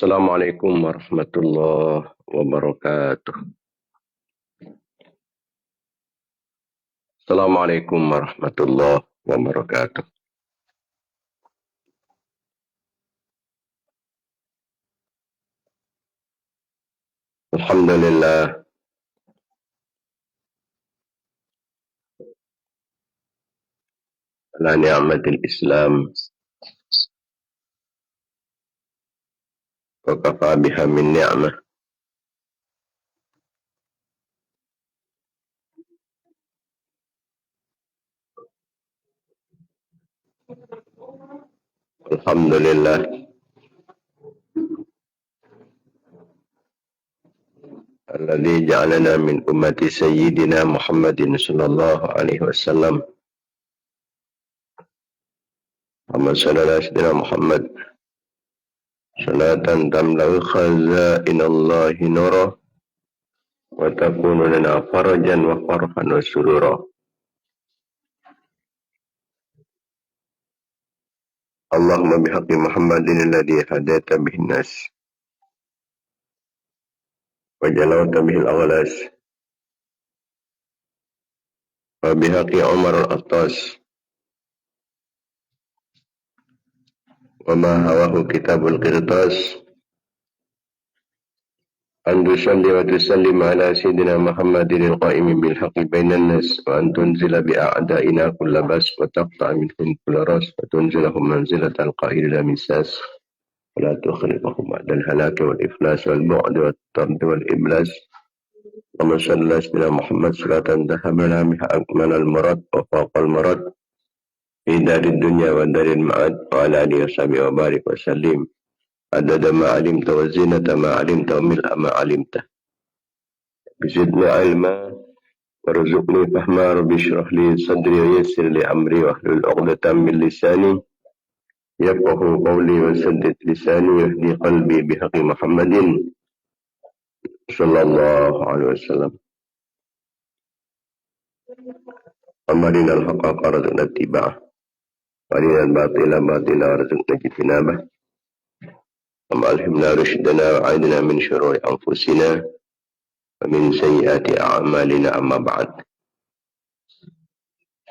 Assalamualaikum warahmatullahi wabarakatuh. Assalamualaikum warahmatullahi wabarakatuh. Alhamdulillah ala ni'matil Islam wa kafa biha min ni'mah. Alhamdulillah alladzi ja'alana min ummati sayyidina Muhammadin sallallahu alaihi wasallam. Muhammad sallallahu alaihi wasallam Muhammad salatan tamla'u khazainallahi nura wa takunu lana farajan wa farhan wa surura. Allahumma bihaqqi Muhammadin alladhi hadaita bihin nas wa jalawta bihil aghlas wa bihaqqi Umar al-Attas wa ma hawahu kitabul qirtas an tusalli wa tusallim ala sayyidina Muhammadin al-qa'imi bil haqqi bainan nas wa an tunzila bi a'da'ina kulla bas wa taqta'a minhum kulla ras wa tunzilahum manzilatal qa'ilina misas wa la tukhlifahum ba'dal halaki wal iflas wal bu'd wal tard wal iblas wa sallallahu ala Muhammad salatan tahamala biha akmalal murad wa faqal murad fi darid dunya wa daril ma'ad wa ala alihi wa sahbihi wa barik wa sallim adada ma alimta wa zinata ma alimta wa mil'a ma alimta bizidni ilma warzuqni fahma rabbi shrah li sadri wa yassir li amri wa hlul 'uqdatam min lisani yafqahu qawli wa saddid lisani yahdi qalbi bihaqqi Muhammadin sallallahu alaihi wasallam. Amarinal haqqa warzuqna ittiba'ah wa arinal batila batila warzuqna ijtinabah. Alhamna rushdana wa aidna min syururi anfusina wa min sayyiati a'malina amma ba'd.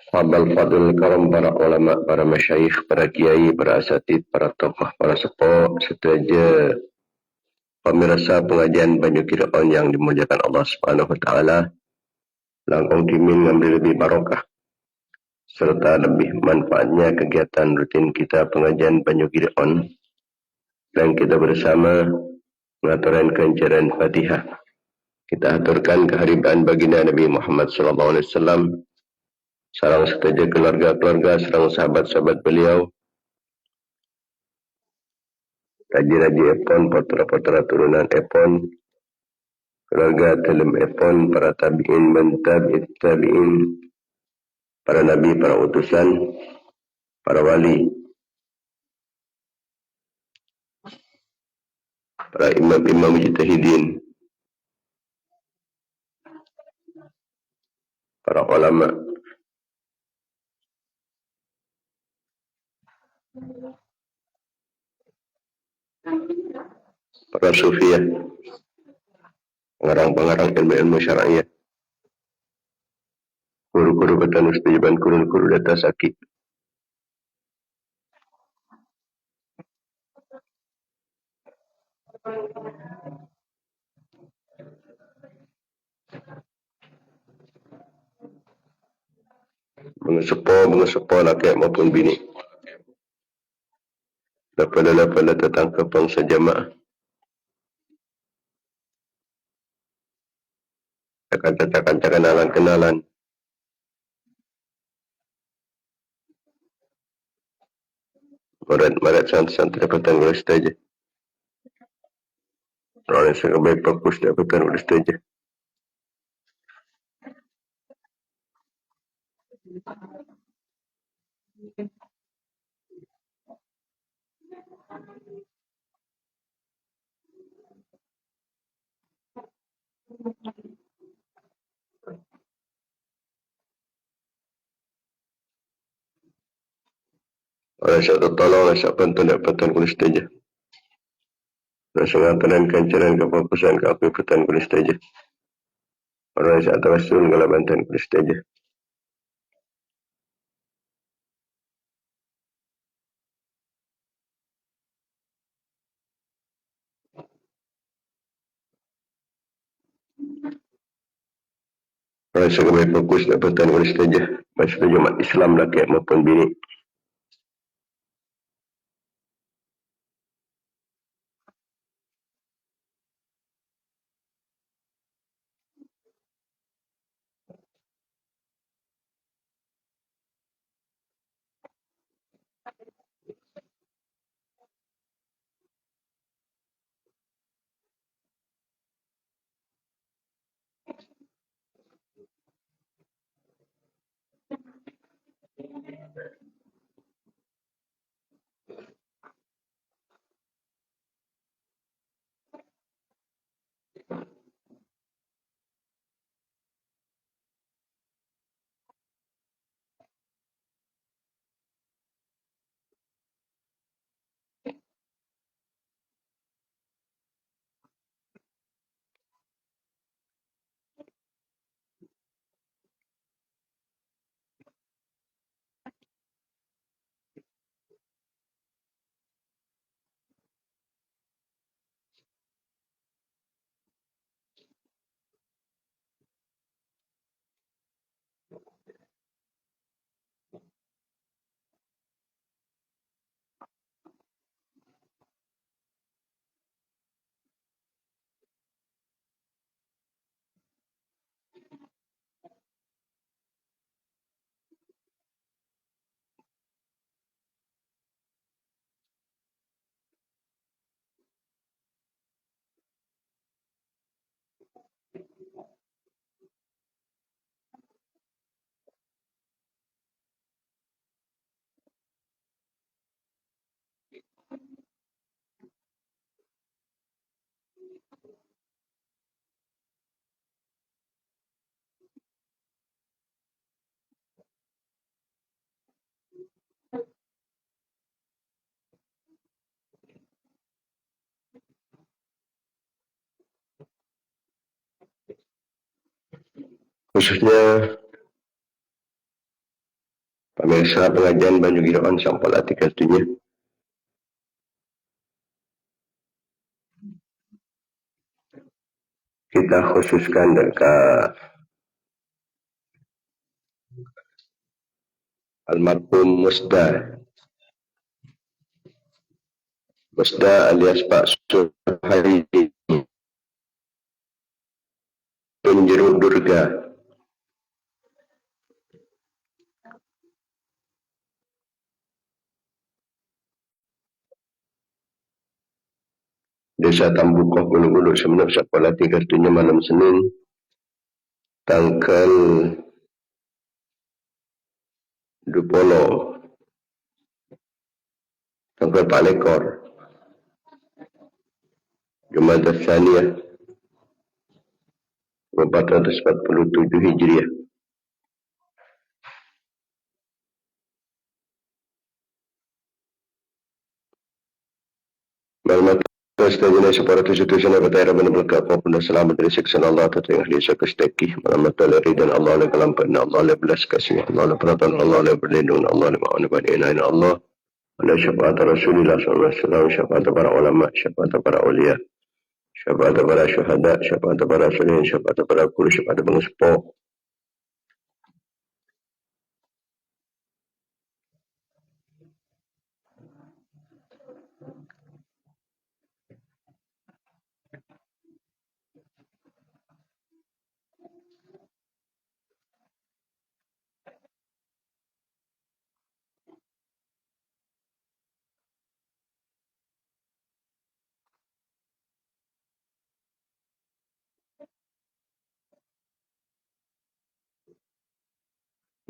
Sahabat fadil karam, para ulama, para masyayikh, para kiai, para asatid, para tokoh, para sepuh, serta pemirsa pengajian Banyu Kiraon yang dimuliakan Allah Subhanahu wa taala, langkung dimin ngambil lebih barokah serta lebih manfaatnya kegiatan rutin kita pengajian Banyu Kiraon, dan kita bersama mengaturkan kencaran Fatihah. Kita aturkan keharibaan baginda Nabi Muhammad sallallahu alaihi wasallam, sareng seteja keluarga-keluarga, sareng sahabat-sahabat beliau, raji-raji epon, putra-putra turunan epon, keluarga telem epon, para tabi'in, mentabi'it tabi'in, para nabi, para utusan, para wali, para imam-imam mujtahidin, para ulama, para sufiyah, pengarang-pengarang ilmu-ilmu syar'iyah, guru-guru batan mustajiban, guru-guru data sakit, mengesepo laki maupun bini, lapala tentang kepangsa jamaah, cakan kenalan, murid santri dapatan ulas saja, orang yang sangat baik fokus dapatan ulas saja. Orang satu tolong, orang satu bantu dapatan ulas saja. Nasangatan kancaran kefokusan keaktifatan kulis saja. Orang saat rasul ngalabantan kulis saja. Orang sebagai fokus dapatan kulis saja. Maksudnya umat Islam laki maupun bini. Khususnya pemirsa pengajian Banyu Gidoan sampal artikel tunya. Kita khususkan dekat almarhum Musda. Musda alias Pak Suhaidi Penjeruk Durga. Desa Tambukoh Gunung-Gunung semenuk sekolah tiga tunya malam Senin tanggal 20 tanggal Palekor Jumat Tsaniyah 1447 Hijriah. Maklumat selanjutnya separatu situasi batayra benar-benar apapun selamat dari siksaan Allah atau yang ahli sakastaki maklumat dari dan Allah oleh kelampan Allah oleh belas kasih Allah oleh perhatian Allah oleh berlindung Allah oleh ma'ana badinain Allah oleh syafaat Rasulullah SAW syafaat para ulama syafaat para ulia syafaat para syuhada syafaat para solihin syafaat para guru syafaat pengespo.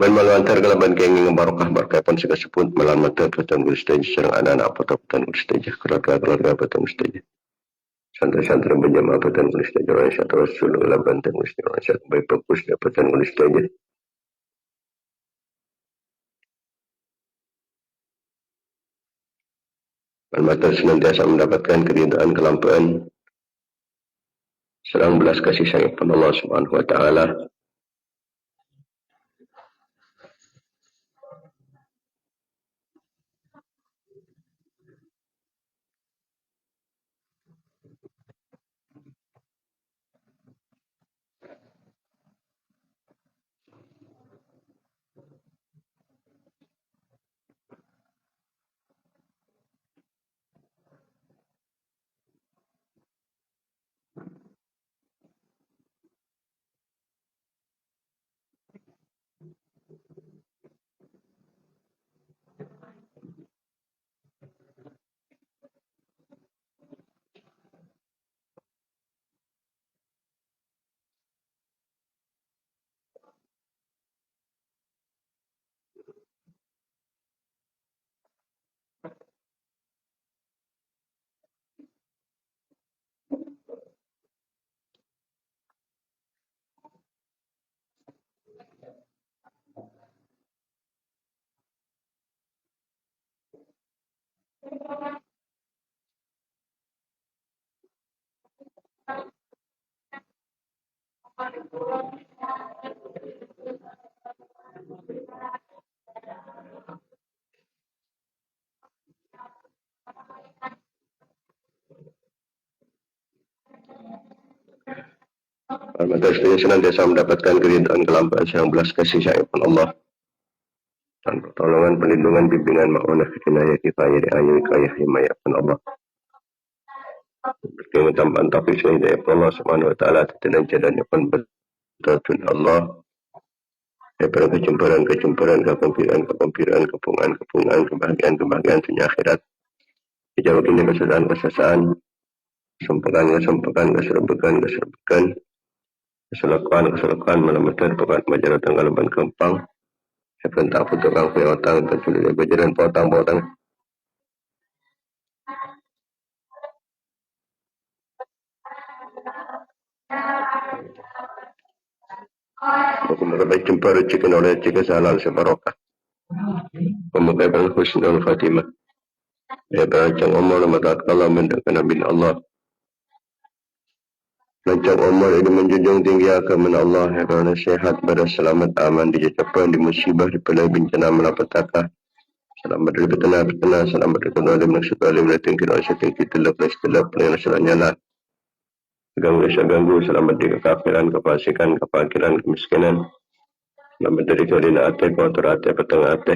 Malam antar kelaban kenging barokah berkaitan segala sebut malam antar petang ustaz serang anak-anak petang ustaz keluarga petang ustaz santri-santri berjamaah petang ustaz orang satu rasul laban petang ustaz orang satu baik fokus petang ustaz. Mata senantiasa mendapatkan keridhaan kelampaan serang belas kasih sayang Allah Subhanahu wa taala. Mata senantiasa mendapatkan keridhaan kelampaan serang belas kasih sayang Allah dan pertolongan, perlindungan, bimbingan, ma'unah, inayah, kifayah, riayah, hikayah, himayah Allah. Berkaitan tambahan taufik hidayah Allah Subhanahu wa taala dan jalan yang betul Allah. Daripada kecemburuan, kekumpulan, kepungan, kebahagiaan dunia akhirat. Dijauhkan dari kesesaan, kesempekan, keselakuan, malam-malam, pekat, majalah, tanggal, kempang. Saya tak putus orang punya otak, dan sulit berjalan potang-potang. Semoga jumpa rezeki oleh rezeki halal sebarokah. Semoga berhusnul khatimah. Ya berancang umur mataat Allah mendekat Nabi Allah. Rancang umur ini menjunjung tinggi agama Allah. Ya kerana sehat, berselamat, aman, dijatuhkan di musibah, di pelai bencana malapetaka. Selamat dari petana, selamat dari kenalim, naksud alim, nating kira, nasyuting kita, lepas, nasyurannya lah. Ganggu, selamat dari kekafiran, kefasikan, kefakiran, kemiskinan. Selamat dari kelina ate, kotor ate, petang ate.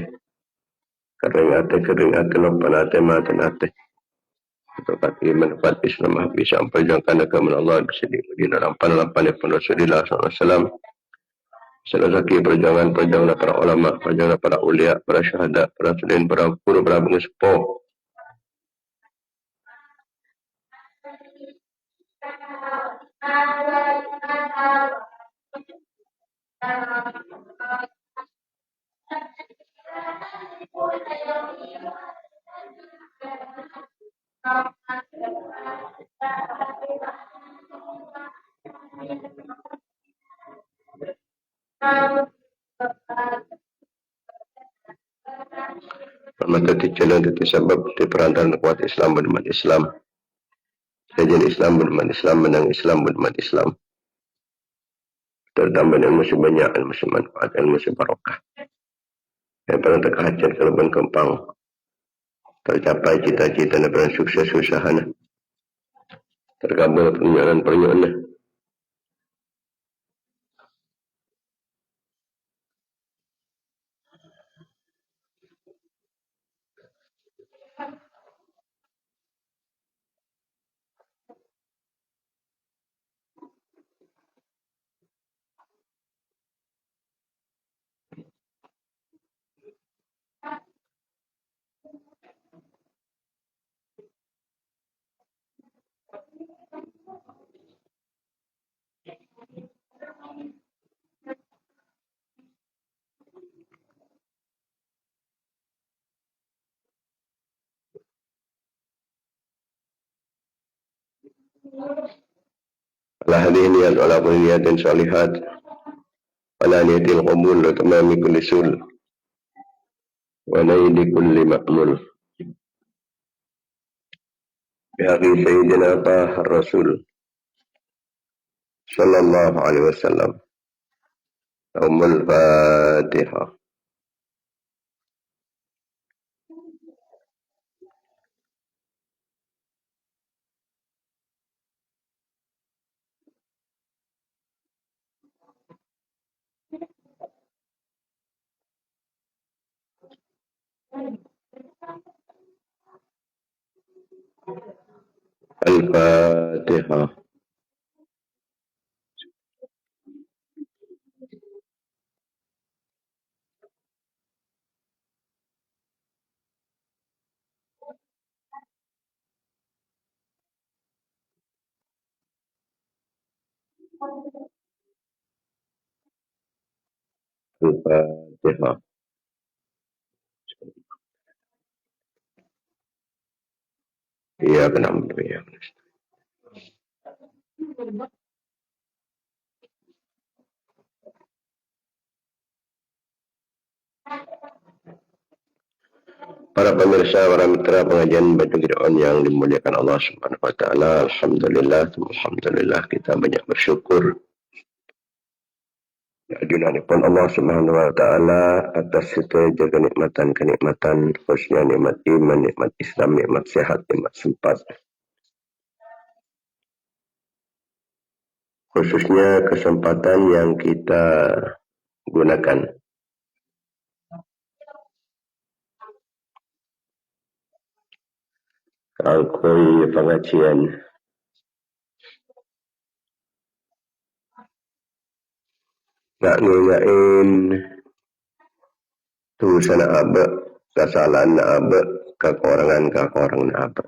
Kering ate, lopan ate, matan ate. Berkat iman, dapat Islam, bisa memperjuangkan agama Allah bersedia di dalam lampan Rasulullah SAW. Selesai perjuangan para ulama, perjuangan para ulia, para syahada, para sudin, para guru, para pengesepuh. Maka jalan itu sebab di perantaran kuat Islam berumat Islam. Sajian Islam berumat Islam, menang Islam berumat Islam. Tertambah ilmu sebanyak, ilmu semanfaat, ilmu sebarokah. Yang pernah terkahajat kelebihan kempang. Tercapai cita-cita dan sukses usaha. Terkabul pernyaan. Ala hadhihi niyat ala kulli niyatin salihat ala niyatil qabul wa tamami kulli sul wa naili kulli ma'mul. بحق سيدنا طه الرسول صلى الله عليه وسلم. أم الفاتحة. الفاتحة. الفاتحة. إياك نعبد وإياك نستعين. Para pemirsa, para mitra pengajian Batu Fir'aun yang dimuliakan Allah Subhanahu wa taala, alhamdulillah kita banyak bersyukur junanipun Allah Subhanahu wa taala atas segala kenikmatan khususnya nikmat iman, nikmat Islam, nikmat sehat, nikmat sempat. Khususnya kesempatan yang kita gunakan rangkui pengajian nak ngingain tulisan abe kesalahan abe kekurangan abe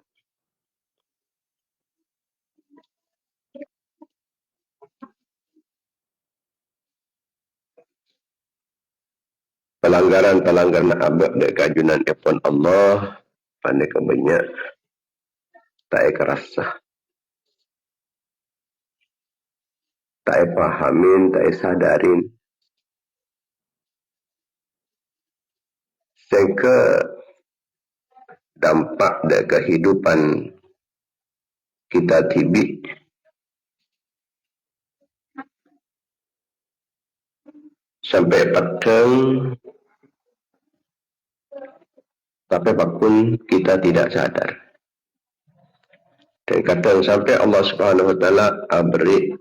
pelanggaran abe dek kajunan epon Allah pandai kebanyak tak kerasa tak pahamin tak sadarin sehingga dampak dari kehidupan kita tibi sampai petang tapi bakun kita tidak sadar dan kadang sampai Allah Subhanahu wa taala beri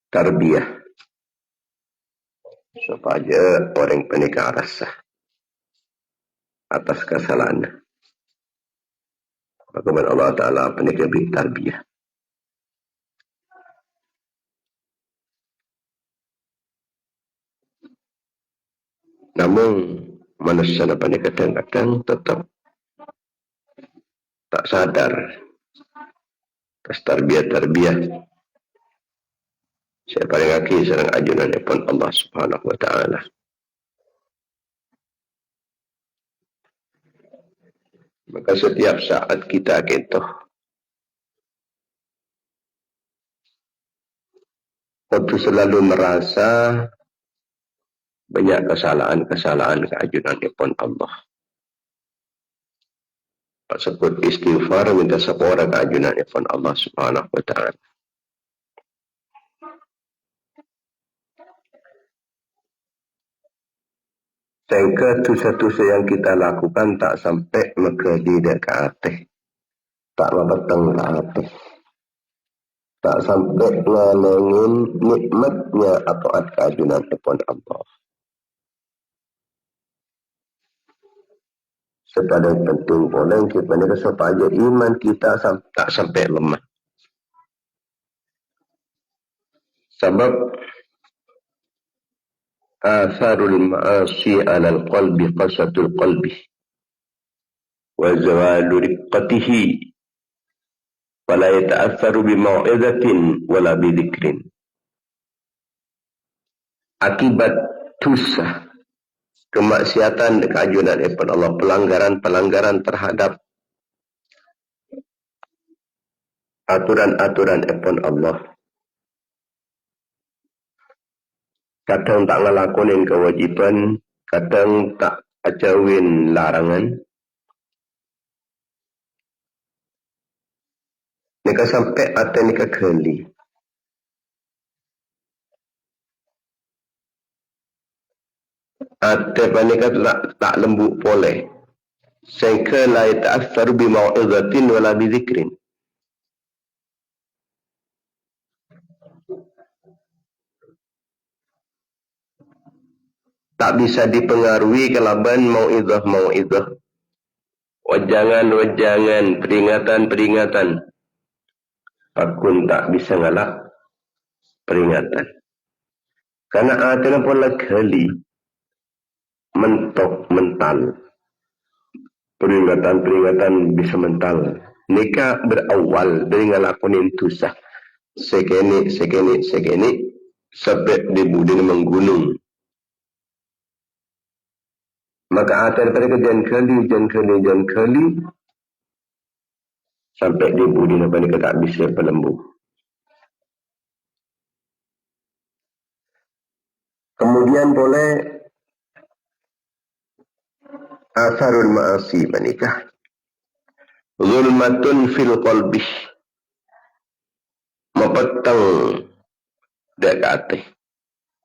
tarbiyah supaya orang penikah rasa atas kesalahan. Bagaimana Allah Ta'ala penikah beri tarbiyah. Namun manusia pada kadang-kadang tetap tak sadar atas tarbiyah. Saya paling lagi serang ajunan pun Allah Subhanahu wa taala. Maka setiap saat kita gitu waktu selalu merasa banyak kesalahan keajunan pun Allah. Sebut istighfar minta sepura keajunan pun Allah Subhanahu wa taala. Sehingga dosa-dosa yang kita lakukan tak sampai menjadi dekat, tak mempeteng hati, tak sampai ngalengin nikmatnya atau keajunan pun Allah. Sekadang penting boleh kita ni supaya iman kita tak sampai lemah. Sebab atharul ma'asi 'ala al-qalbi qasatul qalbi wa zawalu riqqatihi wala yata'atharu bi mau'izatin wala bi dzikrin. Akibat dosa kemaksiatan keajunan daripada Allah, pelanggaran terhadap aturan-aturan daripada Allah, kadang tak ngelakonin kewajiban, kadang tak ajauin larangan, Nika sampai ate nika keli. Ate panika tak lembut boleh. Sehingga la ta'athar bi mau'izatin wala bi zikrin. Tak bisa dipengaruhi kelaban mau'izah. Wajangan, peringatan. Pakun tak bisa ngalak peringatan. Karena ada pola kali mental. Peringatan bisa mental. Nika berawal dari ngalakunin tusah. Sekeni. Sampai di budin menggunung. Maka ada daripada jan kali. Sampai di budin apa ni tak bisa pelembu. Kemudian boleh asarul ma'asi menikah. Zulmatun fil qalbi. Mapatang dekatih.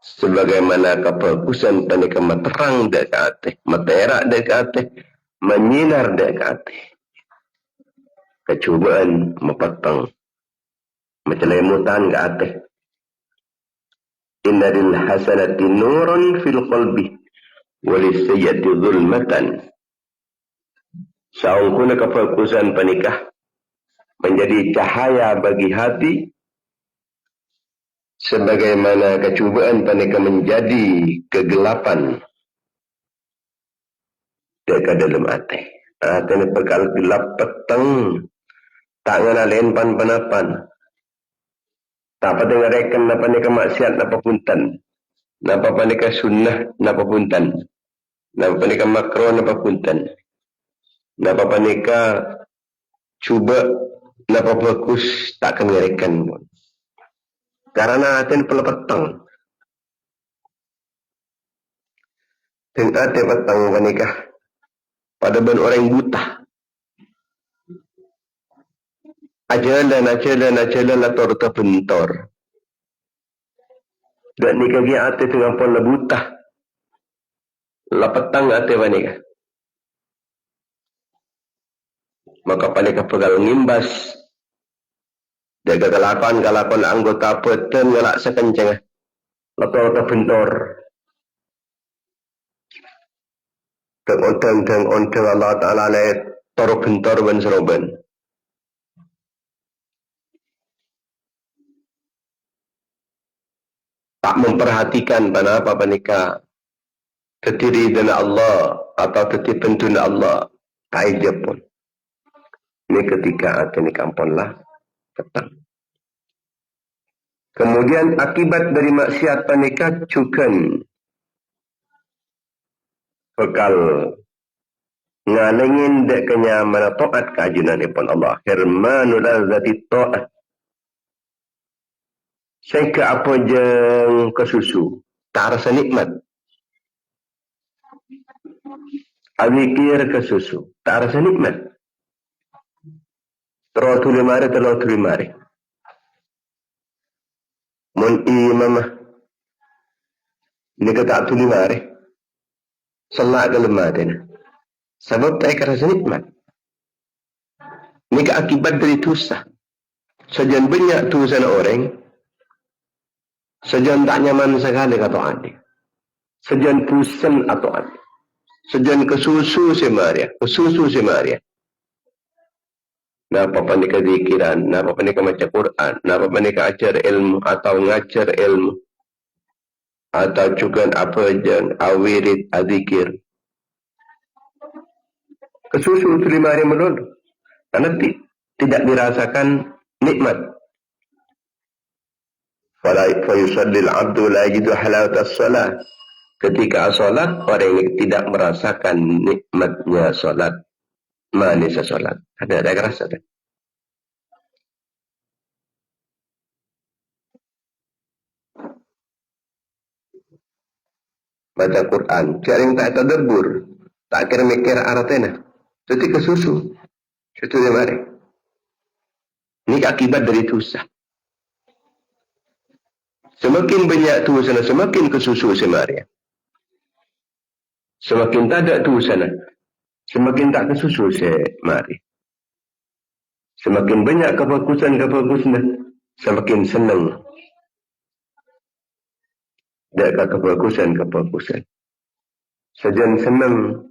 Sebagaimana kebagusan panika materang dekatih. Materak dekatih. Menyinar dekatih. Kecubaan mapatang. Macelemutan dekatih. Inna lil hasanati nurun fil qalbi. Walisayyati zulmatan. Saungkuna kebagusan panikah. Menjadi cahaya bagi hati. Sebagaimana kecubaan panika menjadi kegelapan. Dekat dalam hati. Hati ni perkara gelap petang. Tak ngenalin pan-panapan. Tak pada ngarekan napa ni kemaksiat napa punten. Napa panika sunnah napa punten. Napa panika makro napa punten. Napa panika cuba napa bagus tak ngarekan pun. Karena hati ni pelepetang. Dan hati petang panika pada ben orang buta. Ajalan atau terbentor. Dan ni kaki ate tengah pun lebutah. Lapetang ate panika. Maka panika pegal ngimbas. Jaga kelakuan anggota peten ngelak sekenceng. Atau terbentor. Teng Allah Ta'ala naik taruh bentor ben seroben. Tak memperhatikan pada apa panika terdiri dengan Allah atau terdiri pentun Allah tak aja pun. Ini ketika akan dikampunlah petang. Kemudian akibat dari maksiat panika cukan bekal ngalengin dek kenyamanan taat kajunan ipun Allah. Hirmanul lazati ta'at. Sehingga apa jeng kesusu. Tak rasa nikmat. Azikir kesusu. Tak rasa nikmat. Terlalu tulimari. Mun imamah. Ini kata tulimari. Salat ke lemah dia. Sebab tak rasa nikmat. Ini akibat dari dosa. Sejan banyak dosa orang. Sejan tak nyaman sekali kata adik. Sejan pusan atau adik. Sejan kesusu si Maria. Napa panika zikiran, napa panika maca Quran, napa panika ajar ilmu atau ngajar ilmu. Atau juga apa jang awirid adzikir. Kesusu 5 hari melulu. Karena tidak dirasakan nikmat. Fala yusallil abdu la yajidu halawata salat. Ketika salat orang yang tidak merasakan nikmatnya salat, manisnya salat. Ada rasa tak? Baca Quran, jaring tak tadabbur, tak kira mikir artinya. Jadi kesusu. Itu dia mari. Ini akibat dari dosa. Semakin banyak dosa, semakin kesusu semari. Semakin tak ada dosa, semakin tak kesusu semari. Semakin banyak kebagusan, semakin senang. Ada kebagusan. Sajan senang,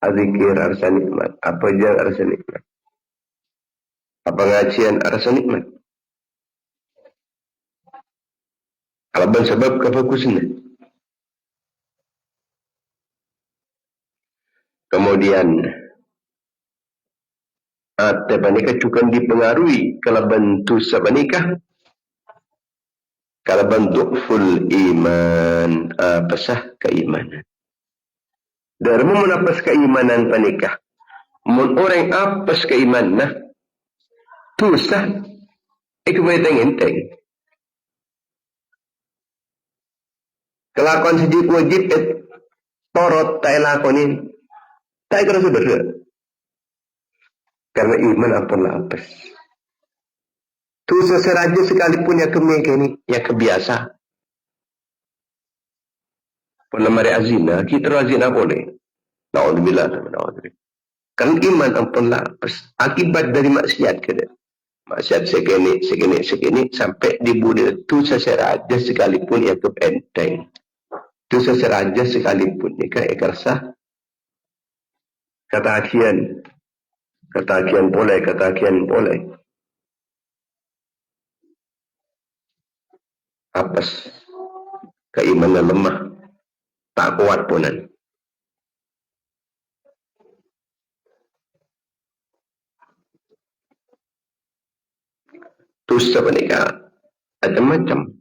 azikir arsa nikmat. Apa je arsa nikmat? Apa pengajian arsa nikmat? Alaban sebab kebagusan. Kemudian Teba nikah juga dipengaruhi kalaban dosa nikah, kalaban du'ful iman, pesah keimanan. Dari menapas keimanan panikah, mun orang apas keimanan, dosa, itu enteng. Kelakuan sejik wajib torot tak lakonin, tak kerasa berat. Karena iman apalah apes. Dosa seraja sekalipun yang kemungkinan, yang kebiasa. Penamari azina, kita azina boleh. Na'udzubillah. Karena iman apalah apes. Akibat dari maksiat ke dia. Maksiat segini, sampai dibunuh dosa seraja sekalipun yang kepenteng. Dosa seraja sekalipun, ini kan ikrasah. Katakian boleh. Apes. Keimanan lemah. Tak kuat punan. Dosa menikah ada macam.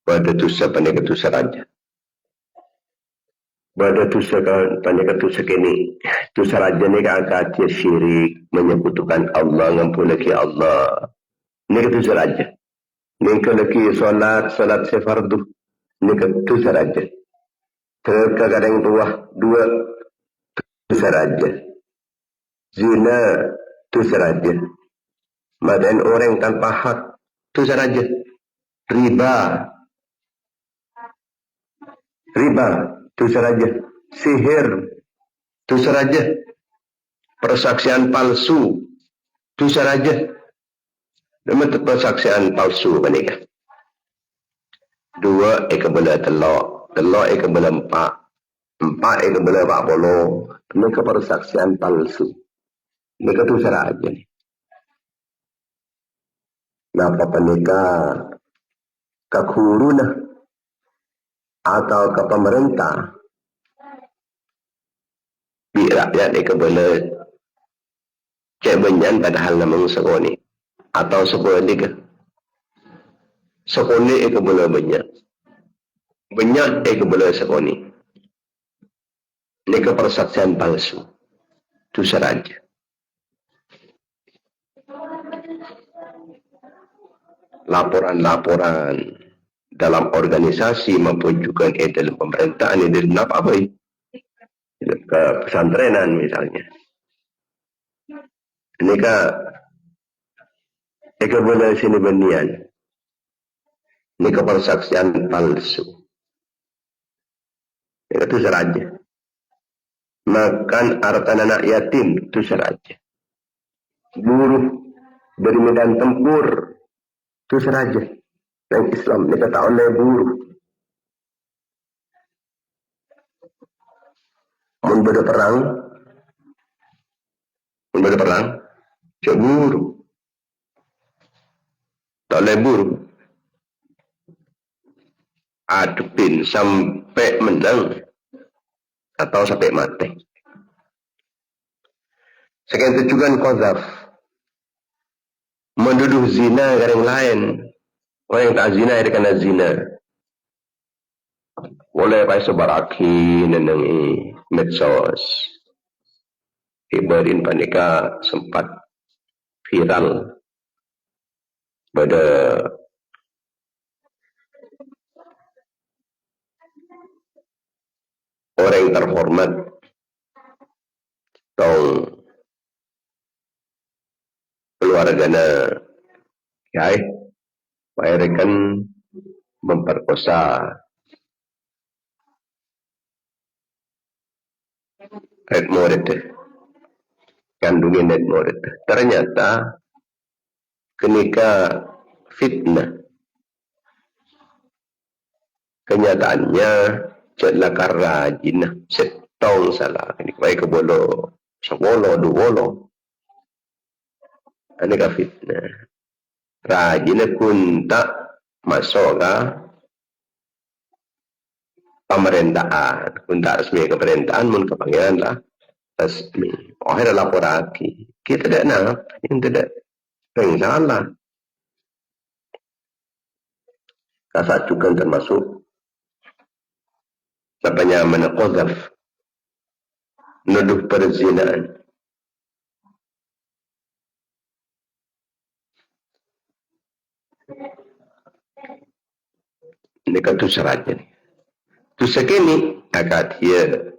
Pada dosa panik dosa raja. Pada dosa panik dosa kini. Dosa raja ni agak syirik, menyekutukan Allah, ngampulaki Allah. Ini dosa raja. Ini lagi salat sefardu. Ini dosa raja. Terkadang dua dosa raja. Zina dosa raja. Madain orang tanpa hak dosa raja. Riba dosa raja. Sihir dosa raja. Persaksian palsu dosa raja. Nama persaksian palsu menikah. Dua kebelah telok kebelah empat kebelah 40. Ini persaksian palsu. Ini dosa raja. Napa penikah kekuru atau ke pemerintah di rakyat kebelah cek benyan padahal namanya sekoni atau sekoni kebelah benyan kebelah sekoni. Ini kepersaksian palsu dosa raja. Laporan dalam organisasi maupun juga dalam pemerintahan ini dari apa ini? Ke pesantrenan misalnya. Ini boleh sini benian. Ini kepersaksian palsu. Itu seraja. Makan harta anak yatim itu seraja. Buruh dari medan tempur itu seraja. Yang Islam ini kata oleh buruh. Mun beda perang, cek buruh. Tak oleh buruh. Adepin sampai menang atau sampai mati. Sekian tujuan qadzaf. Menduduh zina dengan lain. Orang yang tak zina dia kena zina. Boleh pakai sebaraki nenengi medsos. Ibarin panika sempat viral pada orang yang terhormat tong keluargana yai kan memperkosa red murid kandungin red murid. Ternyata ketika fitnah kenyataannya cetlah karajin setong salah ini baik ke bolo sebolo du bolo aneka fitnah rajin kunta masuk ke pemerintahan kunta resmi ke pemerintahan mun ke pangeran lah resmi akhirnya lapor lagi kita tidak nak yang tidak salah kasacukan termasuk apanya mana qazaf nuduh perzinaan. Ini kan tu syaratnya. Tu sekini agak dia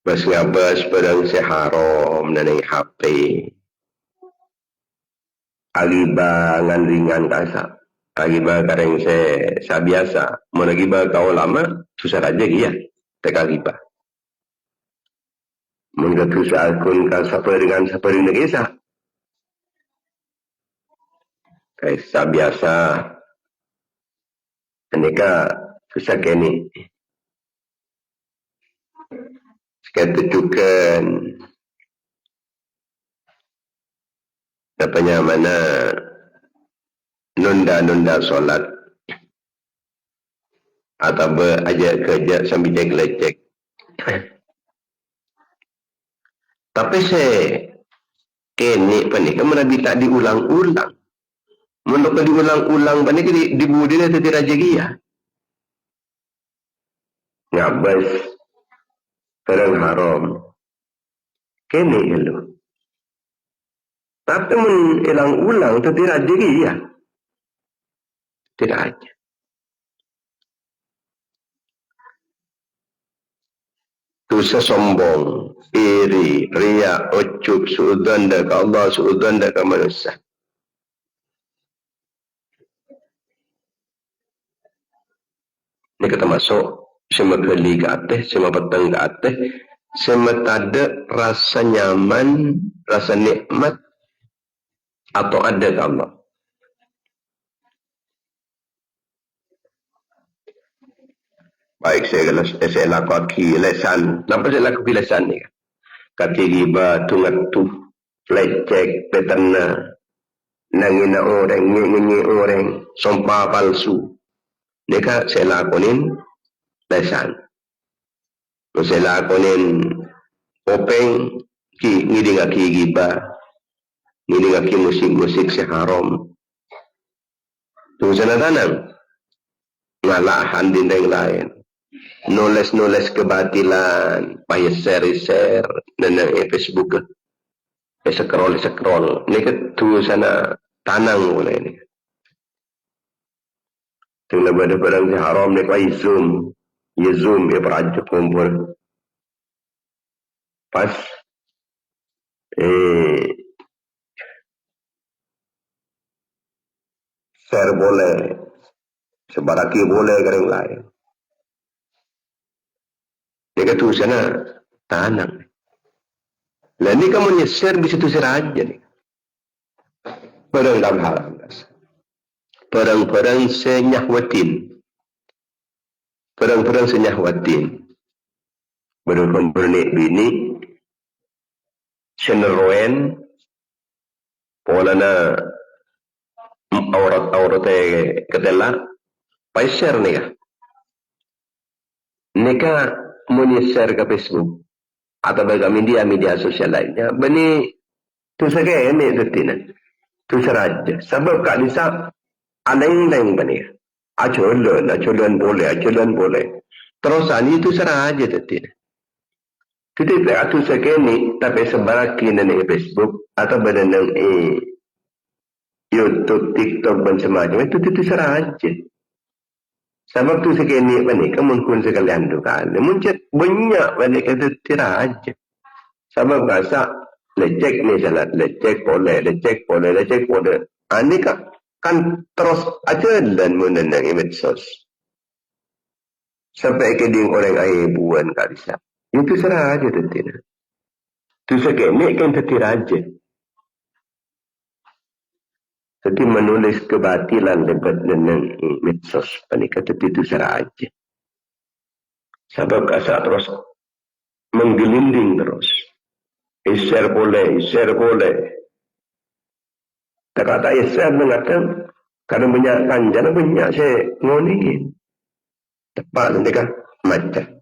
bas ngabas pedang seharom naneng HP agiba ngan ringan kasa agiba kareng se biasa mun agiba kau lama tu syaratnya dia tek agiba mun tu sakun ka saperingan saperingan kisah kaisa biasa aneka susah kini sekian tujukan apanya mana nunda solat atau ajak kerja sambil cek-lecek tapi saya kini panik mana tak diulang-ulang menurut diulang-ulang panik dibudina tadi raja gia ngabas perang haram kini lu tapi mengulang-ulang tadi raja gia tidak aja dosa sombong iri riya ucup suudzon dak Allah suudzon dak manusia ini kita masuk semua kali ke atas semua petang ke atas semua ada rasa nyaman rasa nikmat atau ada ke Allah baik saya lakukan kilesan kenapa saya lakukan kilesan ni kaki giba tungat tu lecek petana nangina orang ngingi orang sumpah palsu mereka saya lakonin lesan saya lakonin openg ngiding aki giba ngiding aki musik-musik seharam tu sana tanang ngalahan din yang lain nulis kebatilan payah share dan Facebook scroll ini tu sana tanang mulai ni tengah pada-pada haram ni kaya zoom perajut kumpul pas share boleh sebaraki boleh kering lain ni tu sana tanang lah ni kamu share bisa tu share aja ni perang dalam haram perang senyahwatin berhukum bernik bini seneroen polana aurat ketela paiser nika share ke Facebook atau baga media sosial lainnya bani tu saja ini detina tu seraja sebab kak disa aleng bani aculan boleh terus ani tu seraja detina kita atu sekeni tapi sebaraki nang Facebook atau badan YouTube, TikTok dan semacam itu seraja. Sebab tu sekini ni kamu kun sekalian tu kan. Muncul banyak balik kata tiraja. Sebab rasa lecek ni salat, lecek boleh. Ini kan terus aja dan menenang medsos. Sampai ke dia orang air buan kat bisa. Itu serah aja tentunya. Tu sekini kan tiraja. Jadi menulis kebatilan lebat dengan medsos. Ini kata itu serah aja. Sebab rasa terus menggelinding terus. Share boleh. Tak kata share mengatakan kadang banyak kanjana banyak saya ngoningin. Tepat nanti kan macam.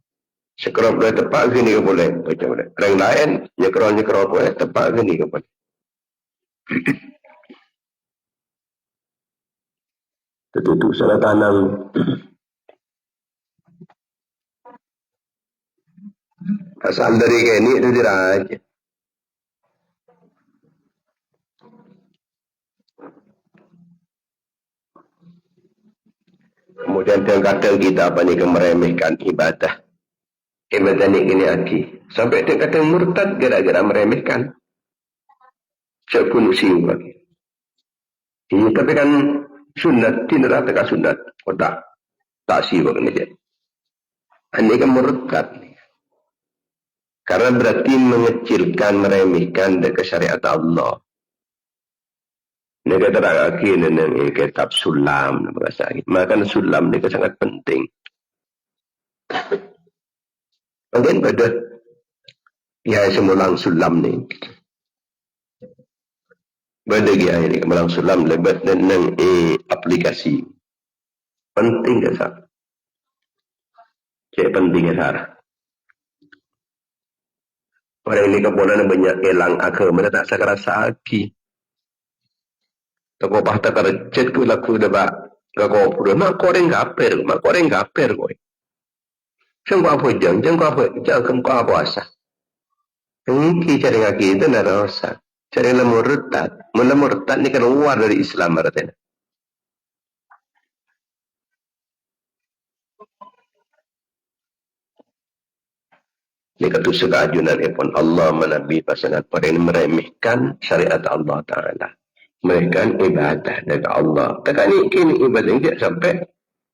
Sekerap boleh tepat gini ke boleh. Macam boleh. Orang lain nyekerap boleh tepat gini ke boleh. Itu salah tanam. Asal dari ini itu diraja. Kemudian dia kata kita apa ni meremehkan ibadah. Ibadah ni kini aki. Sampai dia kata murtad gara-gara meremehkan. Sekun siu lagi. Ini tapi kan sunat, tidak kata sunat. Oh tak siu ni dia. Ini kan murtad. Karena berarti mengecilkan, meremehkan dari syariat Allah. Ini kata akhir ini kitab sulam. Maka sulam ini sangat penting. Mungkin pada ya semulang sulam ni. Pada dia ini semulang sulam lebat dengan aplikasi. Penting ke sah? Cik penting ke sah? Orang ini kemudian banyak elang agama tak sekerasa lagi. Tako bahta kerjat ku laku deba gako pura mak koreng gaper koi. Jengko apa jengko apa puasa. Ini cari ngaki itu narasan. Cari lemurtat ni keluar dari Islam artinya. Ini kata sekajunan pun Allah menabi pasangan pada ini meremehkan syariat Allah Ta'ala. Mereka ibadah dari Allah. Tekan ini ibadah ini tidak sampai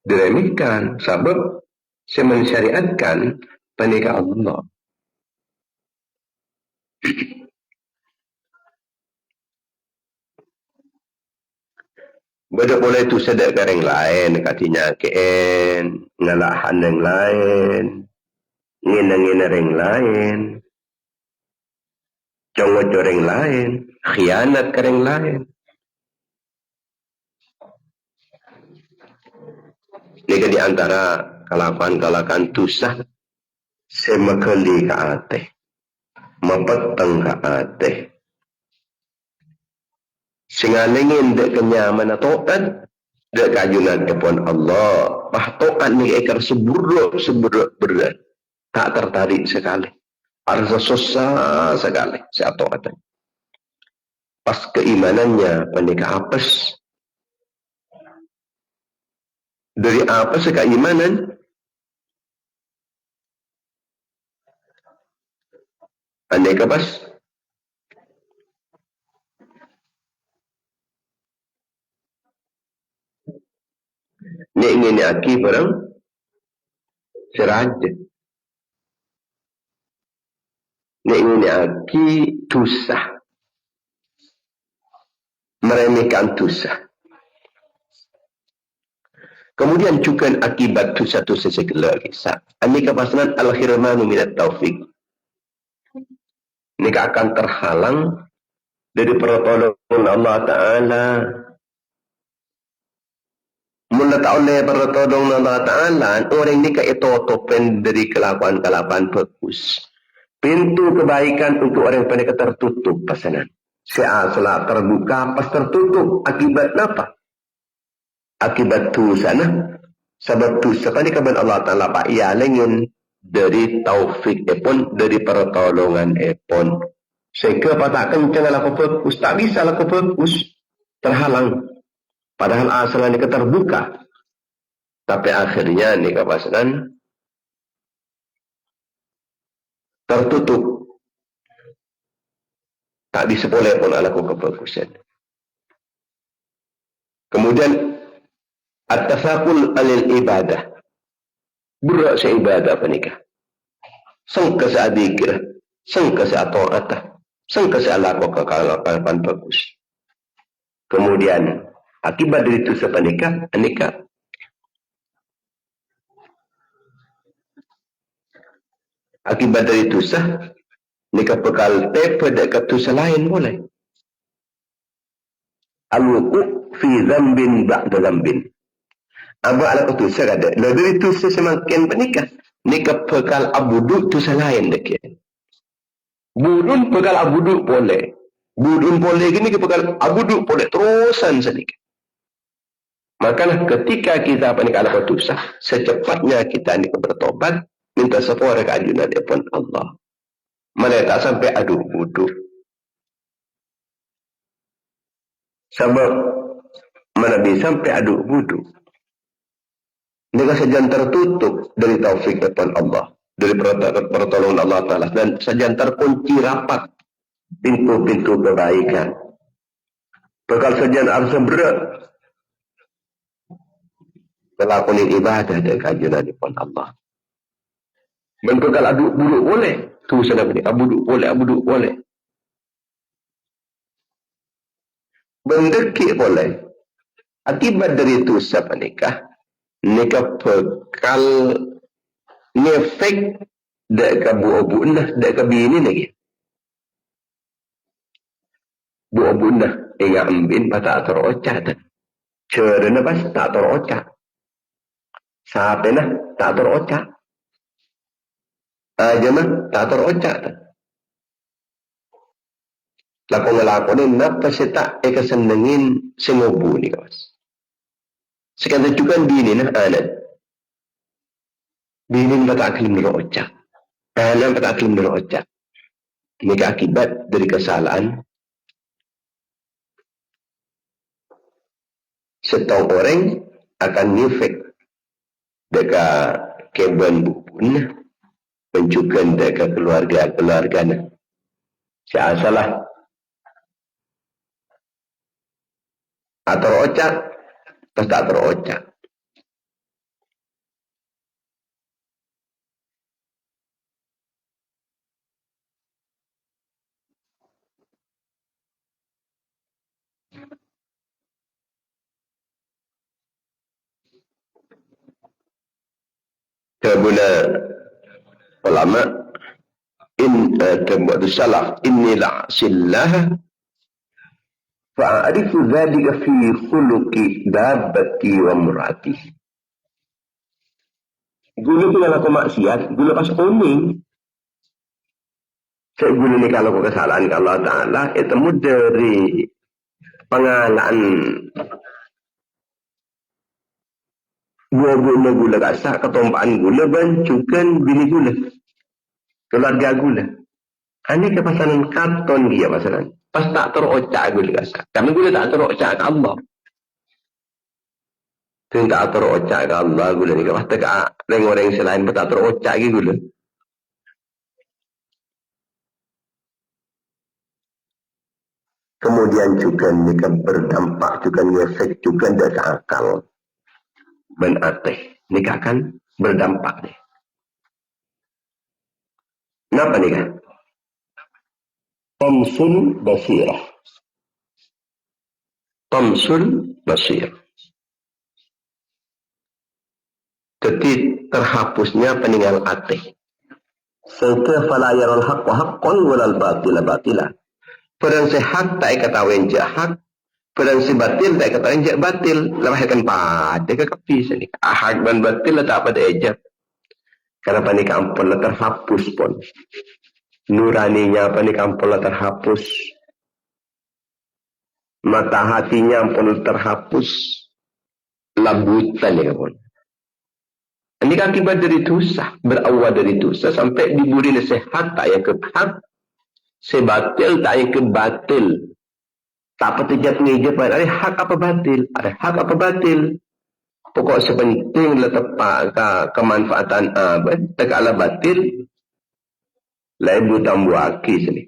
diremehkan. Sebab saya mensyariatkan penikah Allah. Boleh tu sedek yang lain. Katanya KN. Ngalahan yang lain. Ngina-ngina yang lain. Congok yang lain. Khianat ke yang lain. Ini di antara kalakuan-kalakuan tusah semakali ke ateh. Mapatang ke ateh. Singalingin dek kenyaman atau kan dek kajunan kepon Allah. Pahtokan ni ekar seburuk berat. Tak tertarik sekali. Rasa susah sekali. Saya tahu katanya. Pas keimanannya pendekah apes. Dari apa sekeimanan? Andai kapas? Ni ingin aki barang seraja. Ni ingin aki tusah. Meremehkan tusah. Kemudian juga akibat satu segala kisah. Ini kepasanan al-khirmanu minat taufik. Ini akan terhalang dari pertolongan Allah Ta'ala. Mula oleh pertolongan Allah Ta'ala, orang ini keitotopen dari kelakuan-kelakuan bagus. Pintu kebaikan untuk orang yang tertutup pasanan. Setelah terbuka, pas tertutup. Akibat apa? Akibat tu sana sebab tu sepani kaban Allah Ta'ala Pak ia ingin dari taufik pun dari pertolongan pun sehingga pada kencang laku fokus tak bisa laku fokus terhalang padahal asalnya terbuka Tapi akhirnya nikah pasangan tertutup. Tak disepoleh pun alaku kebagusan. Kemudian at-tafakul alil ibadah. Berat sa ibadah panikah. Sangka sa adikirah. Sangka sa ta'atah. Sangka sa alaku kekalapan bagus. Kemudian akibat dari itu sa panikah, nikah. Akibat dari itu sah, nikah bekal pada katusa lain boleh. Al-wuku fi zambin ba'da zambin. Aba ala katusa kada. Lalu dari itu semakin menikah. Nikah bekal abudu tusa lain dekian. Budun bekal abudu boleh. Budun boleh gini bekal abudu boleh. Terusan sedikit. Makalah ketika kita menikah ala katusa, secepatnya kita nikah bertobat, minta sepuluh keajunan depan Allah. Mana tak sampai adu budu. Sebab mana bisa sampai adu budu. Dengan sajian tertutup dari taufik depan Allah. Dari pertolongan Allah Ta'ala. Dan sajian terkunci rapat pintu-pintu kebaikan. Bekal sajian arsa berat. Melakukan ibadah dan kajian depan Allah. Dan bekal adu budu boleh. Tu sana ni abudu boleh. Bendeki boleh. Akibat dari itu siapa nikah? Nikah bekal ngefek dek buah dek bini lagi. Buah ingat ambin patah terocak. Cerana pas tak terocak. Sapena tak terocak. Aja mah tak terocak. Lakon-lakonin napa seta senengin sengobu ni kawas. Sekarang juga bini nah anak. Bini bata aklim berocak. Anak bata aklim berocak. Ini akibat dari kesalahan setau orang akan ngefek dekat keban bubun mencukan dekat keluarga. Saya salah. Atau ocak, pas tak terocak. Kebuna ulama kebuat salaf inni la'sillah fa'arifu dhalika fi khuluqi dabbati wa murati. Gula bila aku maksiat, gula pas uning. Saya gula ni kalau aku kesalahan ke Allah Ta'ala, itu dari pengalaman gula kasak, ketumpaan gula, bancukan bini gula. Keluarga gula. Ini kepasanan karton dia pasanan. Pas tak terocak gula kasak. Karena gula tak terocak ke Allah. Itu tak terocak ke Allah gula ni. Pas tak orang selain tak terocak ke gula. Kemudian juga mereka berdampak, juga efek, juga tidak akal. Benateh. Nikah akan berdampak. Kenapa nikah? Tamsul basirah. Jadi terhapusnya peninggal ateh. Sehingga fala yaral haqqa haqqan walal batila. Perang sehat tak ketahuan jahat, perang si batil tak ketahuan jahat batil. Lahirkan pada kekapi sini. Ahad dan batil tak pada ejab. Karena panik ampun lah terhapus pun. Nuraninya panik ampun lah terhapus. Mata hatinya ampun terhapus. Labutan ya pun. Ini akibat dari dosa. Berawal dari dosa sampai diberi nasihat tak yang kehak. Sebatil tak yang kebatil. Tak petijat ngejap. Ada hak apa batil? Ada hak apa batil? Pokok sepenting letak kemanfaatan abad tak ala batil laibu tambu aki sini.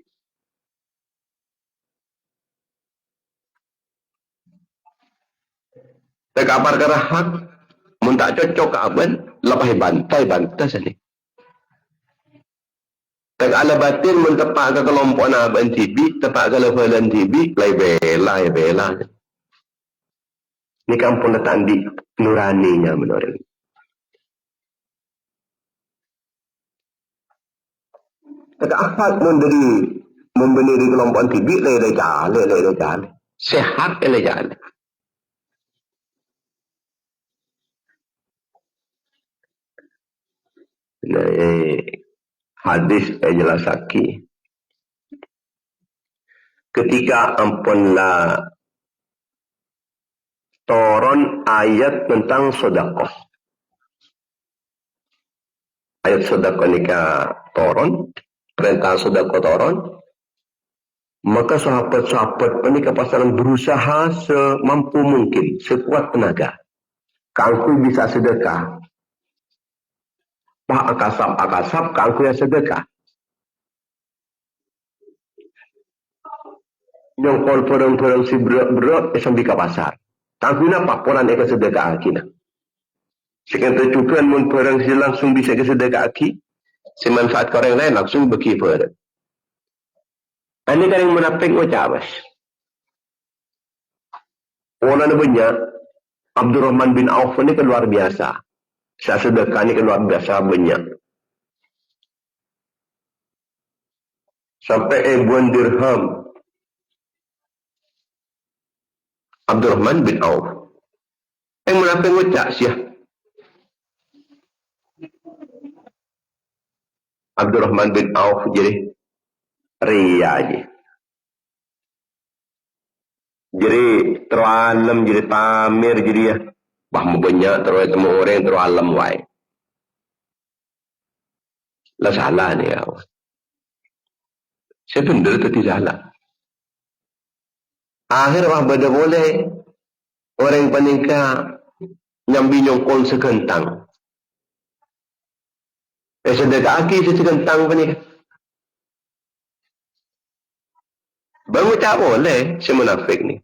Tak apar kerah hak mun tak cocok abad lepas bantai sini. Tak ala batil mun tepak ke kelompok abad tibi tepak ke levelan tibi lai bela. Ni kampung letak di nuraninya menurut. Kata akal membeli kelompok tibi le jale. Sehat le jale. Nah, hadis jelas lagi. Ketika ampunlah turun ayat tentang sedekah. Ayat sedekah nikah turun, perintah sedekah turun. Maka sahabat-sahabat ini kepasaran berusaha semampu mungkin, sekuat tenaga. Kangku bisa sedekah. Pak akasap, kangku yang sedekah. Yang korang si berat sampai ke pasar. Kangku apa? Poran eka sedekah akina. Sekian tercukupan mun perang si langsung bisa ke sedekah aki. Semanfaat orang lain langsung berkifar. Ini kan yang menapik ucapas. Orang banyak, Abdurrahman bin Auf ini kan luar biasa. Saya sedekah ini kan luar biasa banyak. Sampai ribuan dirham. Abdurrahman bin Auf. Yang menapik ucapas ya. Abdurrahman bin Auf jadi ria aja. Jadi teralam, jadi pamer, jadi ya. Bah banyak terus temu orang teralam wae. Lah salah ni ya. Saya benar atau tidak salah? Akhir bah benda boleh orang panikah nyambi nyongkol sekentang. Sedekah aki sekentang panikah. Bangun tak boleh si munafik ni.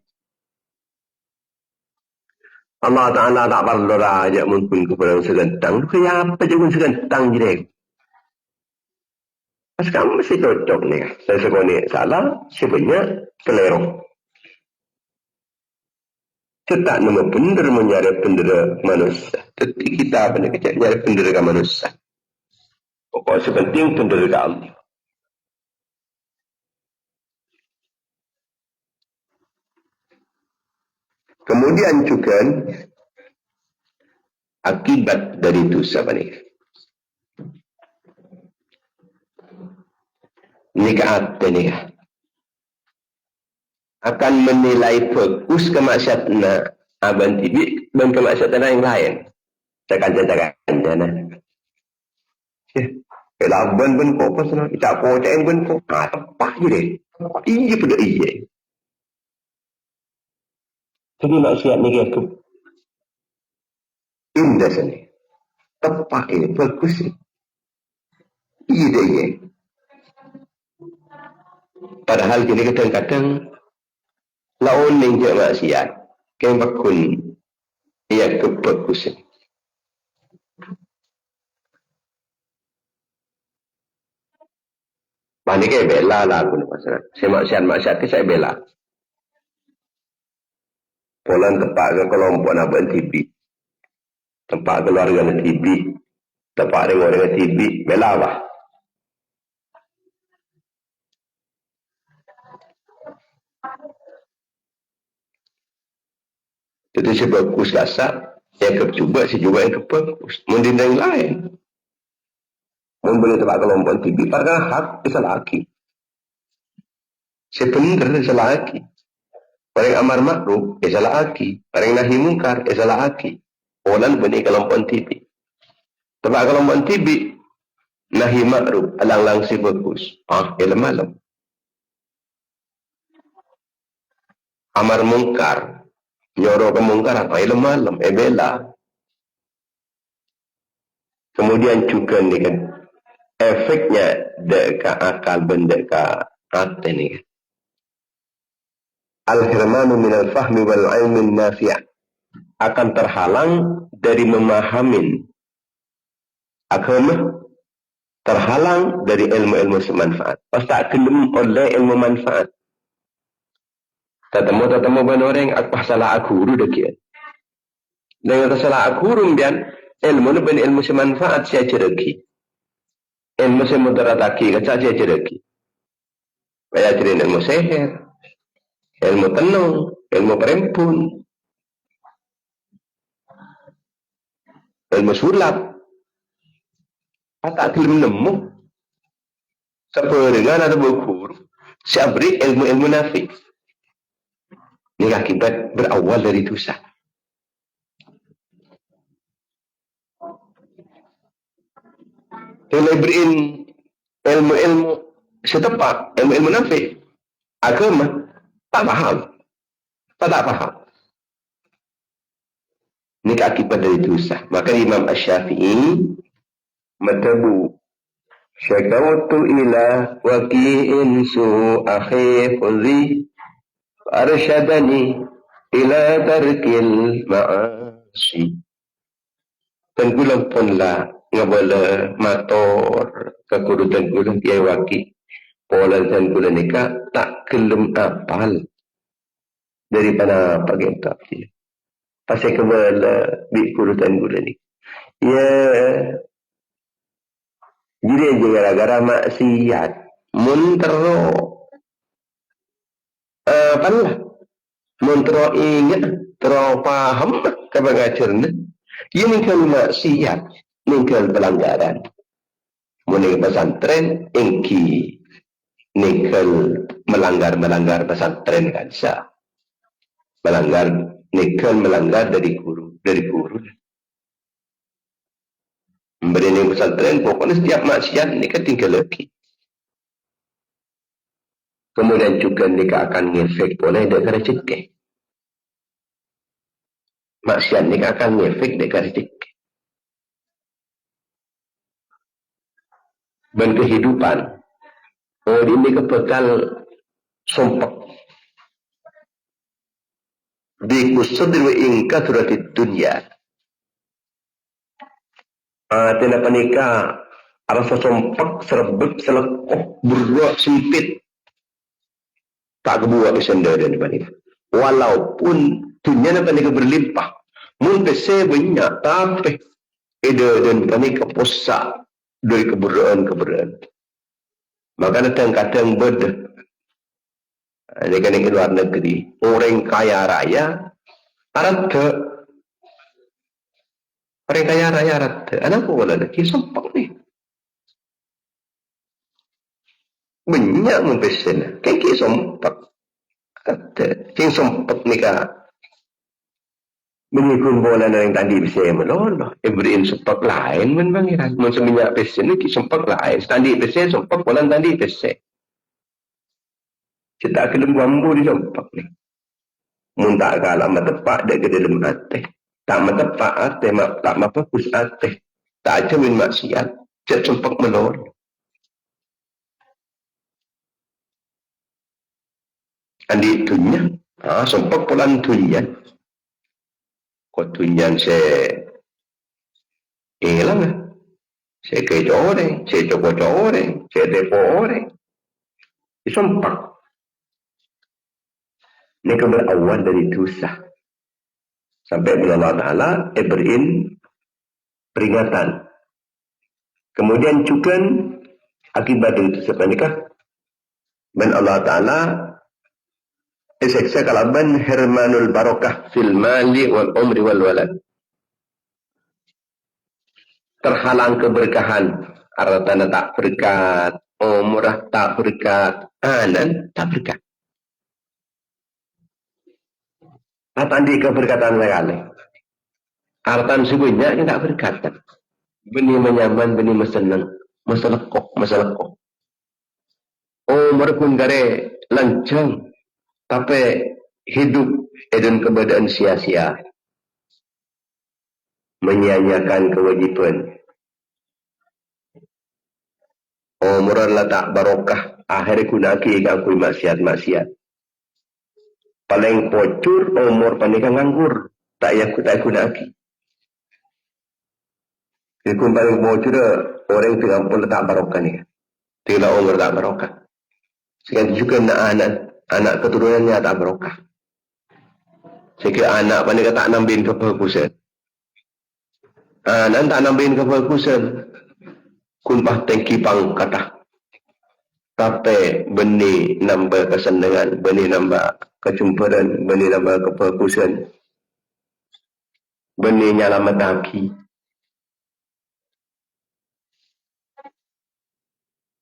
Allah Ta'ala tak perlu raja mumpun kepada segentang. Kaya apa je pun segentang je. Sekarang mesti cocok ni. Saya sebut ni salah, sebenarnya keliru. Kita nama benar mencari pendera manusia. Tetapi kita benar mencari pendera manusia. Pokok sepenting pendera Allah. Kemudian juga akibat dari dosa ini. Nikah akan menilai fokus kemaksiatan abang tibi dan kemaksiatan yang lain. Cakap-cakap. Kalau abang pun kau pasal tak kau cakap pun kau apa je deh. Iya pada iya. Jadi maksiat ni ke indah sini. Tepat ini fokus ni. Iya dah iya. Padahal kini kadang-kadang lawan yang dia maksiat. Kaya bakun ia kebagusan. Mana kaya bela lah aku ni pasal. Saya maksiat ke saya bela. Polan tempat ke kelompok nak buat TV. Tempat keluarga nak TV. Tempat dengan orang TV. Bela lah. Jadi saya bagus kasar. Yang kecuba, saya juga yang kebagus. Mungkin yang lain. Membeli tempat kelompok TV. Padahal hak, bisa laki. Sebenarnya bisa laki. Orang amar makruh, salah aki. Orang nahi mungkar, salah aki. Orang bani kelompok TV. Tempat kelompok TV, nahi makruh, alang-lang si bagus. Malam. Amar mungkar, nyoro ke mungkaran, malam, bela. Kemudian juga ni kan efeknya dekat akal benda dekat hati ni kan. Al-hirmanu minal fahmi wal ilmin nafi' akan terhalang dari memahamin agama, terhalang dari ilmu-ilmu semanfaat. Pas tak kelem oleh ilmu manfaat. Tetamu ben orang aku salah aku guru dekian. Dengan salah aku guru bian ilmu ni ben ilmu semanfaat saya cereki. Ilmu semudarataki kan saya cereki. Saya cerita ilmu seher, ilmu tenung, ilmu perempun, ilmu sulap. Tak kelem nemu. Seperengan ada berguru. Saya beri ilmu-ilmu nafi. Ini akibat berawal dari dosa. Kalau beriin ilmu-ilmu setepat, ilmu-ilmu nafi, agama, tak faham. Tak faham. Ini akibat dari dosa. Maka Imam Asy-Syafi'i matabu syakawtu ila waqi'in su'a khifzi arsyadani ila tarkil ma'asi. Tenggulang punlah ngabala mator kekudutan gulung kiai waki pola dan gula nikah tak kelem apal daripada pagi tak dia pasal kebala bi kudutan gula ni ya jadi gara-gara maksiat muntero panlah muntero ingat tero paham kebangacerna ini kan maksiat ninggal pelanggaran. Mulai pesantren, ingki ninggal melanggar pesantren kan sah. Melanggar dari guru. Memberi pesantren, pokoknya setiap maksiat ini kan tinggal lagi. Kemudian juga nikah akan ngefek oleh dekat rezeki. Maksiat nikah akan ngefek dekat rezeki. Dan kehidupan. Oh, ini kebekal sumpah. Di kusadri wa ingka suratid dunya. Tina panika rasa sumpah serebet selekoh berat sempit. Tak kebuat kesendirian dan panika. Walaupun dunia na panika berlimpah. Mungkin saya banyak tapi ide dan panika posak. Dari keberaan. Maka kadang-kadang beda. Ini kan di luar negeri. Orang kaya raya, rata. Orang kaya raya rata. Anak boleh lagi sempak ni. Banyak mempesena. Kaki sempak. Rata. Yang sempak ni kah. Mengikut bola yang tadi bisa melolo. Beriin sempak lain pun bangiran. Semenjak pesen ni sempak lain. Tadi pesen sempak bola tadi pesen. Kita kena bambu di sempak ni. Muntah kalah matepak dia ke dalam hati. Tak matepak hati. Tak mapakus hati. Tak aja min maksiat. Cik sempak melolo. Andi dunia. Sempak bola dunia. Kau tunjan saya hilang saya kerja orang, saya coba orang, saya depo orang. Sempak. Ini berawal dari dosa. Sampai bila Allah Ta'ala beriin peringatan. Kemudian juga akibat itu sebenarnya dan Allah Ta'ala seksa kalaban hermanul barokah fil mali wal umri wal walad. Terhalang keberkahan. Artana tak berkat. Umrah tak berkat. Anan tak berkat. Tadi keberkatan sekali. Artan sebenarnya tak berkatan. Benih menyaman, benih mesenang. Masalah kok. Umur pun gare lancang. Tapi hidup dan keadaan sia-sia. Menyia-nyiakan kewajiban. Umur la tak barokah. Akhirnya kunaki aku maksiat-maksiat. Paling pocur umur panika nganggur. Tak kunaki. Ikun paling pocur orang tengah pun tak barokah ni. Tinggal umur tak barokah. Sekian juga anak keturunannya tak barokah. Sekiranya anak panika tak nambahin kebagusan. Anak tak nambahin kebagusan. Kumpah tengki pang kata. Tapi benih nambah kesenangan, benih nambah kejumparan, benih nambah kebagusan. Benih nyala mataki.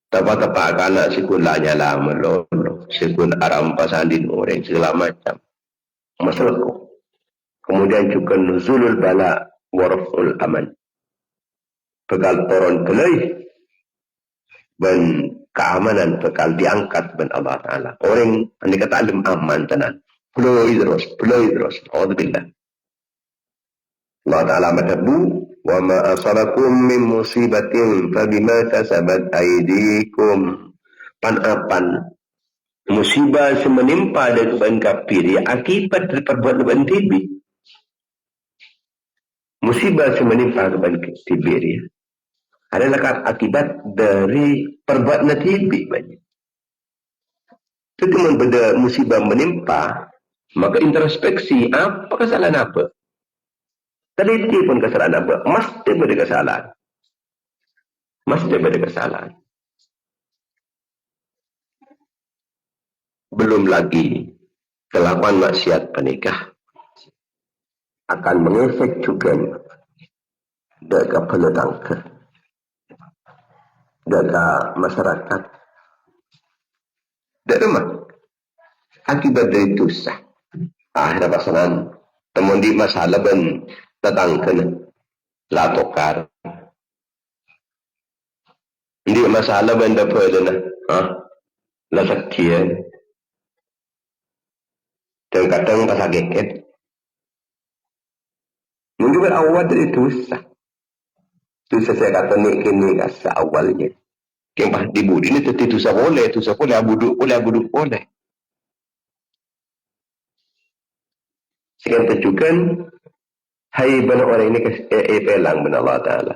Tepat-tepat anak sekolahnya lama lolo. Sekolah aram pasandin orang segala macam. Masalah kok. Kemudian juga nuzulul bala waraful aman. Bekal turun kelai. Dan keamanan bekal diangkat ben Allah Ta'ala. Orang ini kata alim aman tenan. Peloi terus. Alhamdulillah. Allah Ta'ala matabu. Wa ma asabakum min musibatin fabima kasabat aydikum. Pan-apan musibah semenimpa dari keban kafir ya akibat dari perbuatan keban tibi. Musibah semenimpa keban kafir ya adalah akibat dari perbuatan tibi banyak. Ketika benda musibah menimpa, maka introspeksi apa kesalahan apa? Teliti pun kesalahan apa? Mesti ada kesalahan. Mesti ada kesalahan. Belum lagi kelakuan maksiat penikah akan mengefek juga dekat penetangka, dekat masyarakat. Dari mana? Akibat dari dosa. Akhirnya pasangan temun di masalah ben tetangkan latokar. Hindi masalah ben dapat na. Lasakyan. Dan kadang pasageket. Mungkin berawal dari dosa. Dosa saya kata ni kini kasa awalnya. Yang pas dibudi ni tetap dosa boleh, abuduk boleh. Sekian tujukan, hai benar orang ini pelang benar Allah Ta'ala.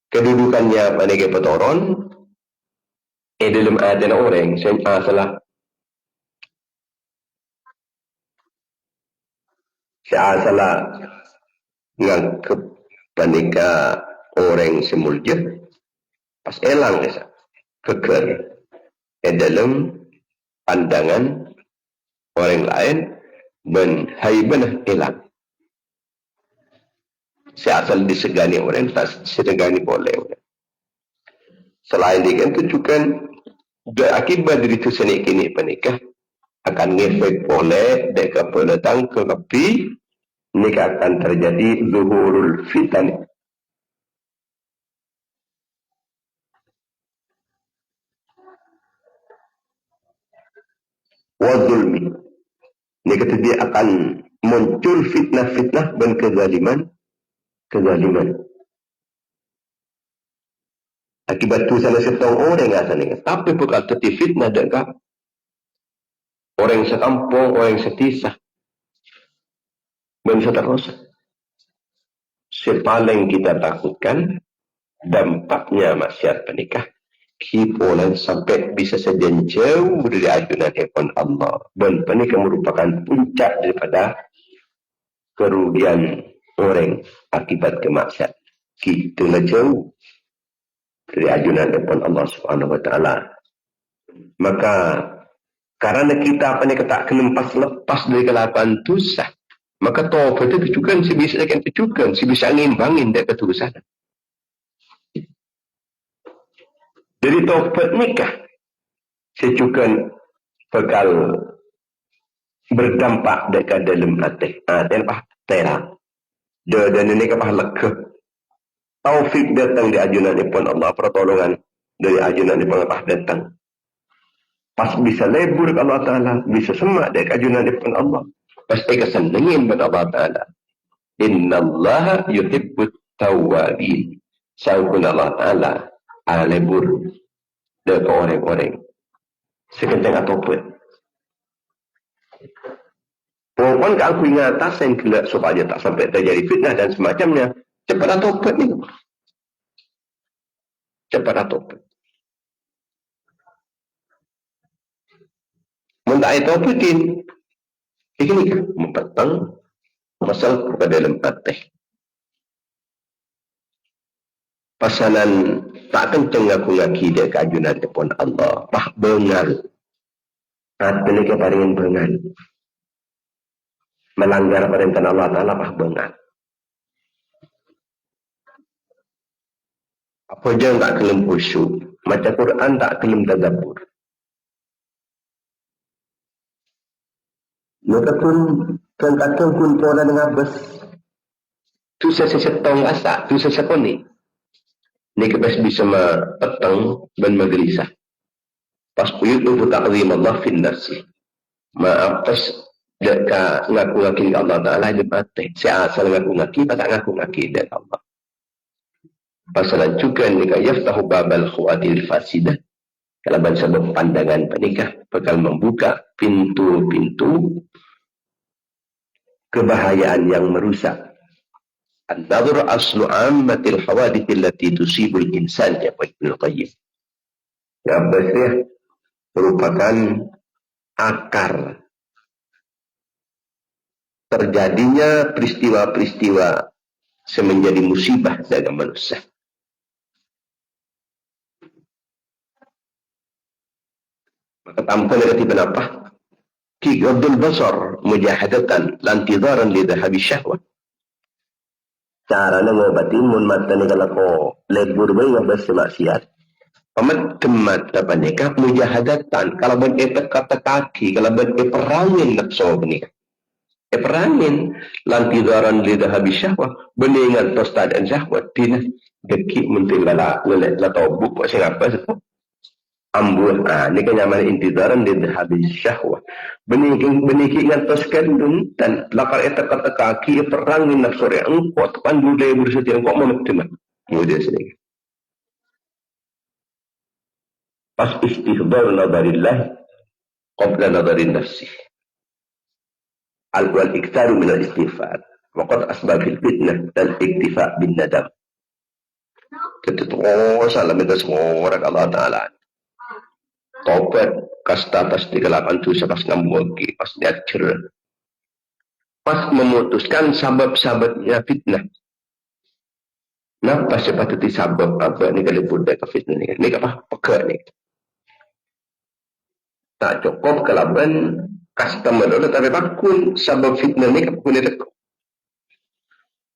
Kedudukannya pada kepetoron, dalam ada orang, salah. Salah ngangkep panika orang semulja pas elang desa keker dalam pandangan orang lain ben haibanah elang asal disegani orang tak disegani boleh orang. Selain ditentukan akibat dari itu seni kini panikah akan ngefek boleh dekat pendatang ke kapi nikah akan terjadi zuhurul fitan. Wadzulmi. Nikah dia akan muncul fitnah-fitnah dan kezaliman. Akibat itu salah setong orang yang asalnya. Tapi bukan teti fitnah dekat orang sekampung, orang setisah. Dan seterusnya. Sepaling kita takutkan dampaknya maksiat penikah. Hiburan sampai bisa saja jauh dari ajunan hewan Allah. Dan penikah merupakan puncak daripada kerugian orang akibat kemaksiat. Kita jauh dari ajunan hewan Allah Subhanahu Wa Taala. Maka karena kita penikah tak kelempas lepas dari kelakuan dosa. Maka taubat itu tujukan, si bisa akan tujukan, si bisa ngimbangin dari keturusan. Jadi taubat nikah, sejukan bakal berdampak dekat dalam hati. Dan apa? Terang. Dan ini apa? Lega. Taufik datang di ajunan ipun Allah, pertolongan dari ajunan ipun Allah datang. Pas bisa lebur ke Allah Ta'ala, bisa semak dari ajunan ipun Allah. Pasti kesenengin kepada Allah Ta'ala. Inna Allah yuhibbut tawwabin. Sahukun Allah Ta'ala. Alebur Dia ke orang-orang. Sekencang atau pun. Perempuan ke aku ingatasan kelak supaya tak sampai terjadi fitnah dan semacamnya. Cepat atau pun ni. Cepat atau pun. Mentak itu apa din? Ini kan mempetang pasal kepada dalam patih. Pasalan tak kenceng aku ngaki dia keajunan pun Allah. Pah bengal. Hati ni keparingan bengal. Melanggar perintah Allah Ta'ala pah bengal. Apa je tak kelem khusyuk. Macam Quran tak kelem tadabbur. Mereka pun kan kata pun pola dengan bes. Tu sesetong asa, tu sesekoni. Ni kebas bisa petang dan magelisah. Pas puyut tu ta'zim Allah fin nafsi. Pas deka ngaku-ngaki Allah Ta'ala di batin. Si asal ngaku-ngaki, tak ngaku-ngaki dari Allah. Pasalan juga ni ka yaftahu babal khuatil fasidah. Kalau sebab pandangan penikah bakal membuka pintu-pintu kebahayaan yang merusak. An-nadhr aslu ammatil hawadith allati tusibul insan ya Ibnu Qayyim. Yang berarti merupakan akar terjadinya peristiwa-peristiwa semenjadi musibah bagi manusia. Maka tanpa negatif apa? Ki ghaddul basar mujahadatan lantidaran li dhahabi syahwat. Cara mengobati mun mata ni kalau ko lebur bayi ngabas maksiat. Pamat kemat apa nikah mujahadatan kalau ben kata kaki kalau ben perangin nafsu ni. Perangin lantidaran li dhahabi syahwat beningan tosta dan syahwat tina deki muntil la tobuk macam apa sebab ambuh ni kan nyaman intidaran di habis syahwah beniki ngantos kandung dan lakar eta kata kaki perang ni nafsu re engkau pandu le bersetiap engkau meneteman kemudian sedikit pas istihdar nadarillah qabla nadarin nafsi al-wal iktaru min al-istighfar waqad asbabil fitnah dan iktifa bin nadam ketutuh salam itu semua orang Allah Ta'ala taubat kasta atas 38 tu pas ngambung lagi pas diajar pas memutuskan sabab-sababnya fitnah napa sepatutnya sabab apa ni kalau budak ke fitnah ni apa peka ni tak cukup kelaban customer dulu tapi bakun sabab fitnah ni kapun ni tak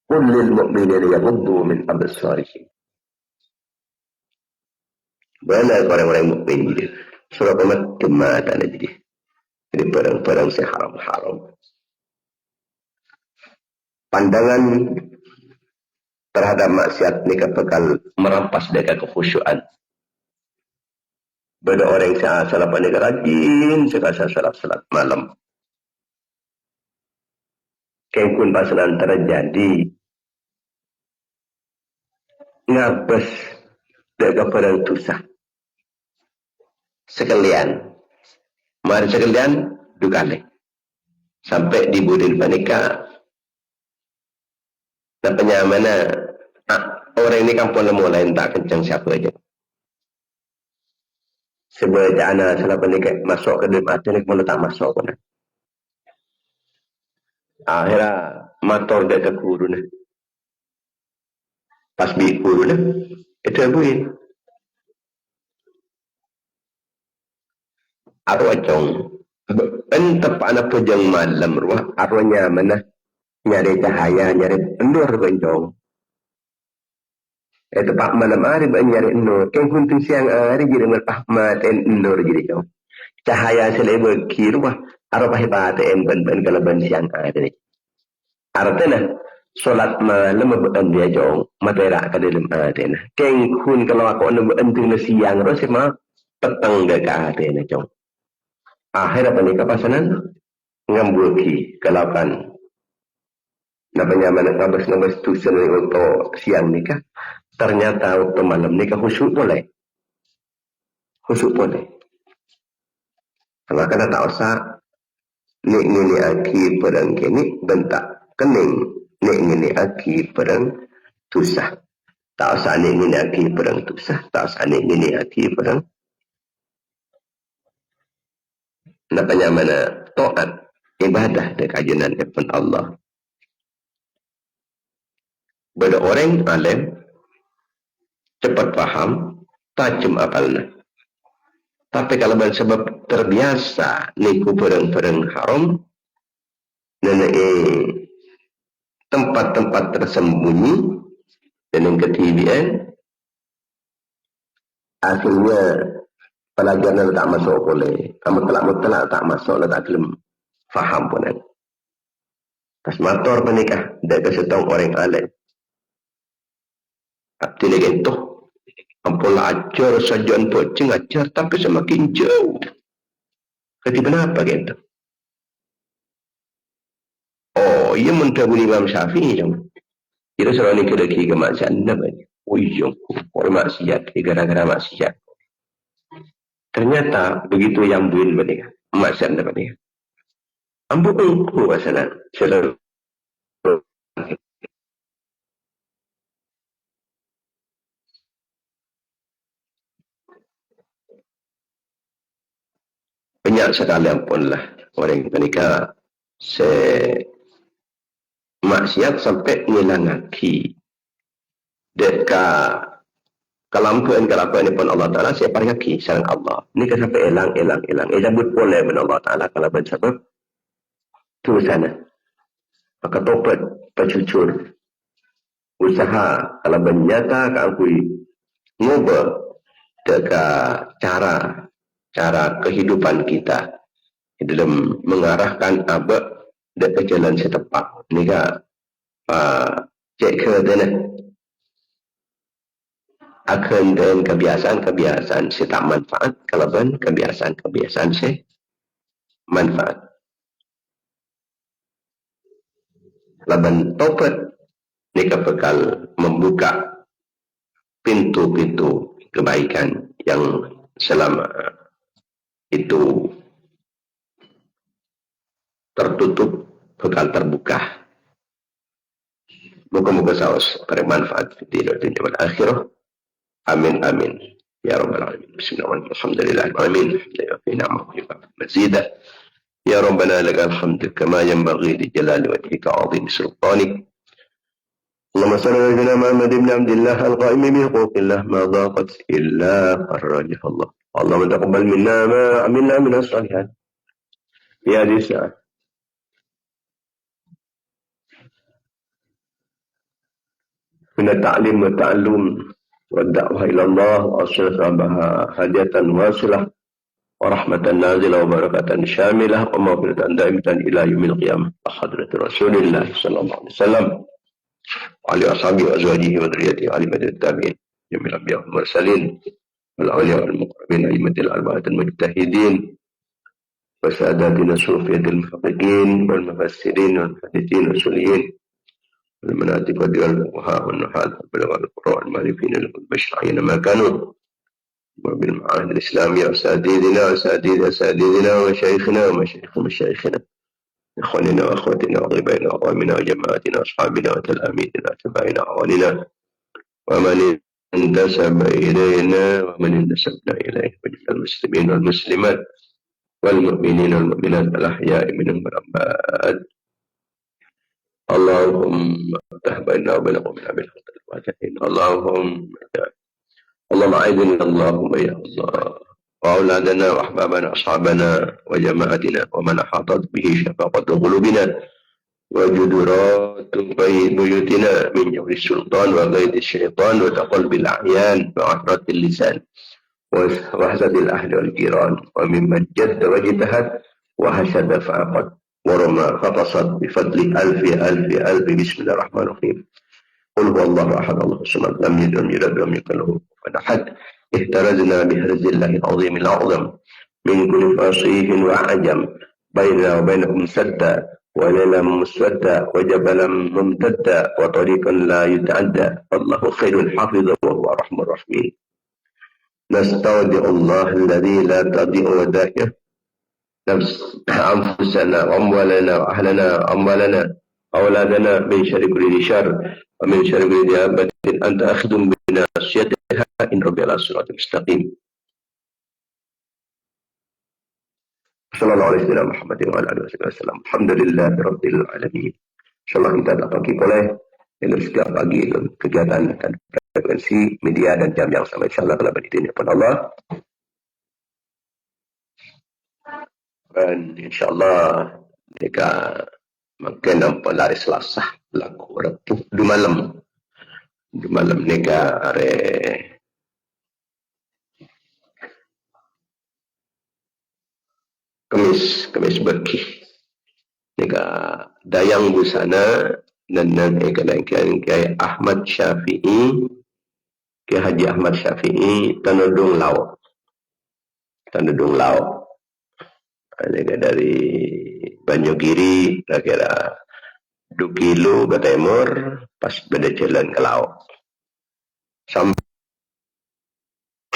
kullil mu'minin yaghuddu min absarihim banyak orang-orang mukmin dia surah Muhammad kematan aja dia. Jadi barang-barang saya haram-haram. Pandangan terhadap maksiat ni bakal merampas dari kekhusyuan. Bada orang yang salah pandai rajin sekasa salat malam. Kengkun pasalan terjadi ngabas dari barang dosa. Sekalian mari sekalian dukane sampai di budin panika namanya mana orang ini kampung mulai tak kencang siapa aja sebab anak salah panika masuk ke dalam hati ni malah tak masuk pun akhirnya motor dia ke guru ni pas bi guru ni itu buin arwah jong entep anak pujang malam ruah arwahnya mana nyari cahaya nyari nur benjong itu pak malam hari nyari nur kan kuntu siang hari jadi merpahmat nur jadi jong cahaya selebel kiruah arwah hebat ben kalaban siang hari artinya solat malam beban dia jong matera ke dalam artinya kan kun kalau aku nak entung siang terus mah petang gak ke artinya jong akhirnya panika pasanan ngambuki kelapan namanya mana ngabas tu seneng untuk siang nikah ternyata waktu malam nikah khusyuk boleh Khusuk boleh. Maka tak usah ni aki perang kini bentak kening ni aki perang tusah. Tak usah ni aki perang tusah. Tak usah ni aki perang. Namanya mana taat ibadah dan kajian depan Allah. Bada orang alim cepat faham, tajam apalnya. Tapi kalau sebab terbiasa niku perang-perang haram dan tempat-tempat tersembunyi dan yang ketibian akhirnya pelajaran tak masuk boleh. Kamu mutlak tak masuk tak belum faham pun kan. Pas motor menikah dari setong orang alim. Abdi lagi tu ampun ajar sajian pocing ajar tapi semakin jauh. Ketika kenapa gitu? Oh, ia mentaburi Imam Syafi'i dong. Kira seorang ni kira-kira kemaksiatan apa ni? Oh iya, orang maksiat, gara-gara maksiat. Ternyata begitu yang buin mereka, maksiat apa ni? Ampun aku masalah. Selalu banyak sekali ampunlah orang menikah maksiat sampai ngilang kaki. Dekat kelampuan ni pun Allah Ta'ala siapa kaki sarang Allah. Ni kan sampai elang. Jabut boleh pun Allah Ta'ala kalau bersebab tu sana. Maka topat percucur. Usaha kalau bernyata keangkui ngubah dekat cara kehidupan kita dalam mengarahkan abad dekat jalan setepak. Ni kan cek ke dana akan dengan kebiasaan si tak manfaat kalau ben kebiasaan si manfaat. Laban topat ni bakal membuka pintu-pintu kebaikan yang selama itu tertutup bakal terbuka. Moga-moga saus bermanfaat di dunia dan akhirat. Amin amin ya rabbal alamin. Bismillahirrahmanirrahim. Alhamdulillahirabbil alamin. Mazidah ya rabbana lakal hamdu kama yanbaghi li jalali wajhika 'azimi sultanik. Allahumma salli ala sayyidina Muhammad ibn Abdullah al-qa'im bi huquqillah ma dhaqat illa farajah Allah. Allahumma taqabbal minna ma amilna min as-salihat. Ya Disa. Min at-ta'lim wa ta'allum والدعوة إلى الله وأصلح بها هدية واصلة ورحمة نازلة وبركة شاملة ومغفرة دائمة إلى يوم القيامة وحضرة رسول الله صلى الله عليه وسلم وعلى أصحابه وأزواجه وذريته وعلى مدى التابعين جميع الأنبياء والمرسلين والأولياء والمقربين أئمة الأربعة المجتهدين وساداتنا الصوفية المحققين والمفسرين والمحدثين والسليين المناطق والفقهاء والنحاة والبلغاء القراء المعرفين البشر أينما كانوا وبالمعاهد الإسلامية أساتذتنا ومشايخنا ومشايخ مشايخنا إخواننا وأخواتنا وغيبائنا وأقوامنا وجماعتنا وأصحابنا وتلاميذنا وأتباعنا وأولنا ومن انتسب إلينا ومن انتسبنا إليه وجميع المسلمين والمسلمات والمؤمنين والمؤمنات الأحياء منهم والأموات. اللهم افتح بيننا وبينهم بالحق الفاتحين. اللهم أعذنا اللهم يا الله وأولادنا وأحبابنا وأصحابنا وجماعتنا ومن أحاطت به شفاقة قلوبنا وجدرات بيوتنا من جور السلطان وغيظ الشيطان وتقلب الأعيان وعثرة اللسان وحسد الأهل والجيران وممن جد واجتهد وحسد فعقد ورمى فقصد بفضل ألف بسم الله الرحمن الرحيم. قل هو الله أحد الله الصمد لم يلد ولم يولد ولم يكن له كفوا أحد. احترزنا بحرز الله العظيم الأعظم من كل فصيح وعجم بيننا وبينكم سدا وليلا مسودا وجبلا ممتدا وطريقا لا يتعدى. الله خير حافظا وهو أرحم الراحمين. Nastaudillah alladhi la tadi'u wada'ih أنفسنا وأموالنا وأهلنا وأموالنا أولادنا من شر كل شر ومن شر كل دابة أنت أخذ بناصيتها إن ربي على الصراط المستقيم صلى الله عليه وسلم محمد وعلى آله وسلم الحمد لله رب العالمين. Insyaallah kita tak pagi boleh dengan setiap pagi kegiatan dan frekuensi media dan jam yang sama, insyaallah kalau berdiri kepada Allah. Dan insyaallah mereka makin nampak lari Selasa laku repuh di malam mereka are kemis berkih mereka dayang busana dan Kiai Ahmad Syafi'i, Kiai Haji Ahmad Syafi'i Tanudung Laut mereka dari Banyugiri kira-kira 2 kilo ke timur pas pada jalan ke laut sampai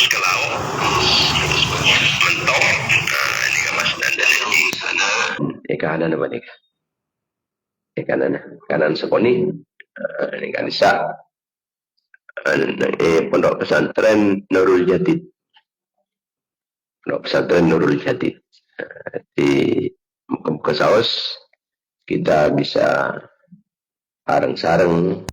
ke laut mentok ini kan mas dan dari sana kanan apa nih kanan sekoni ini kan bisa pondok pesantren Nurul Jadid di muka saus kita bisa sareng-sareng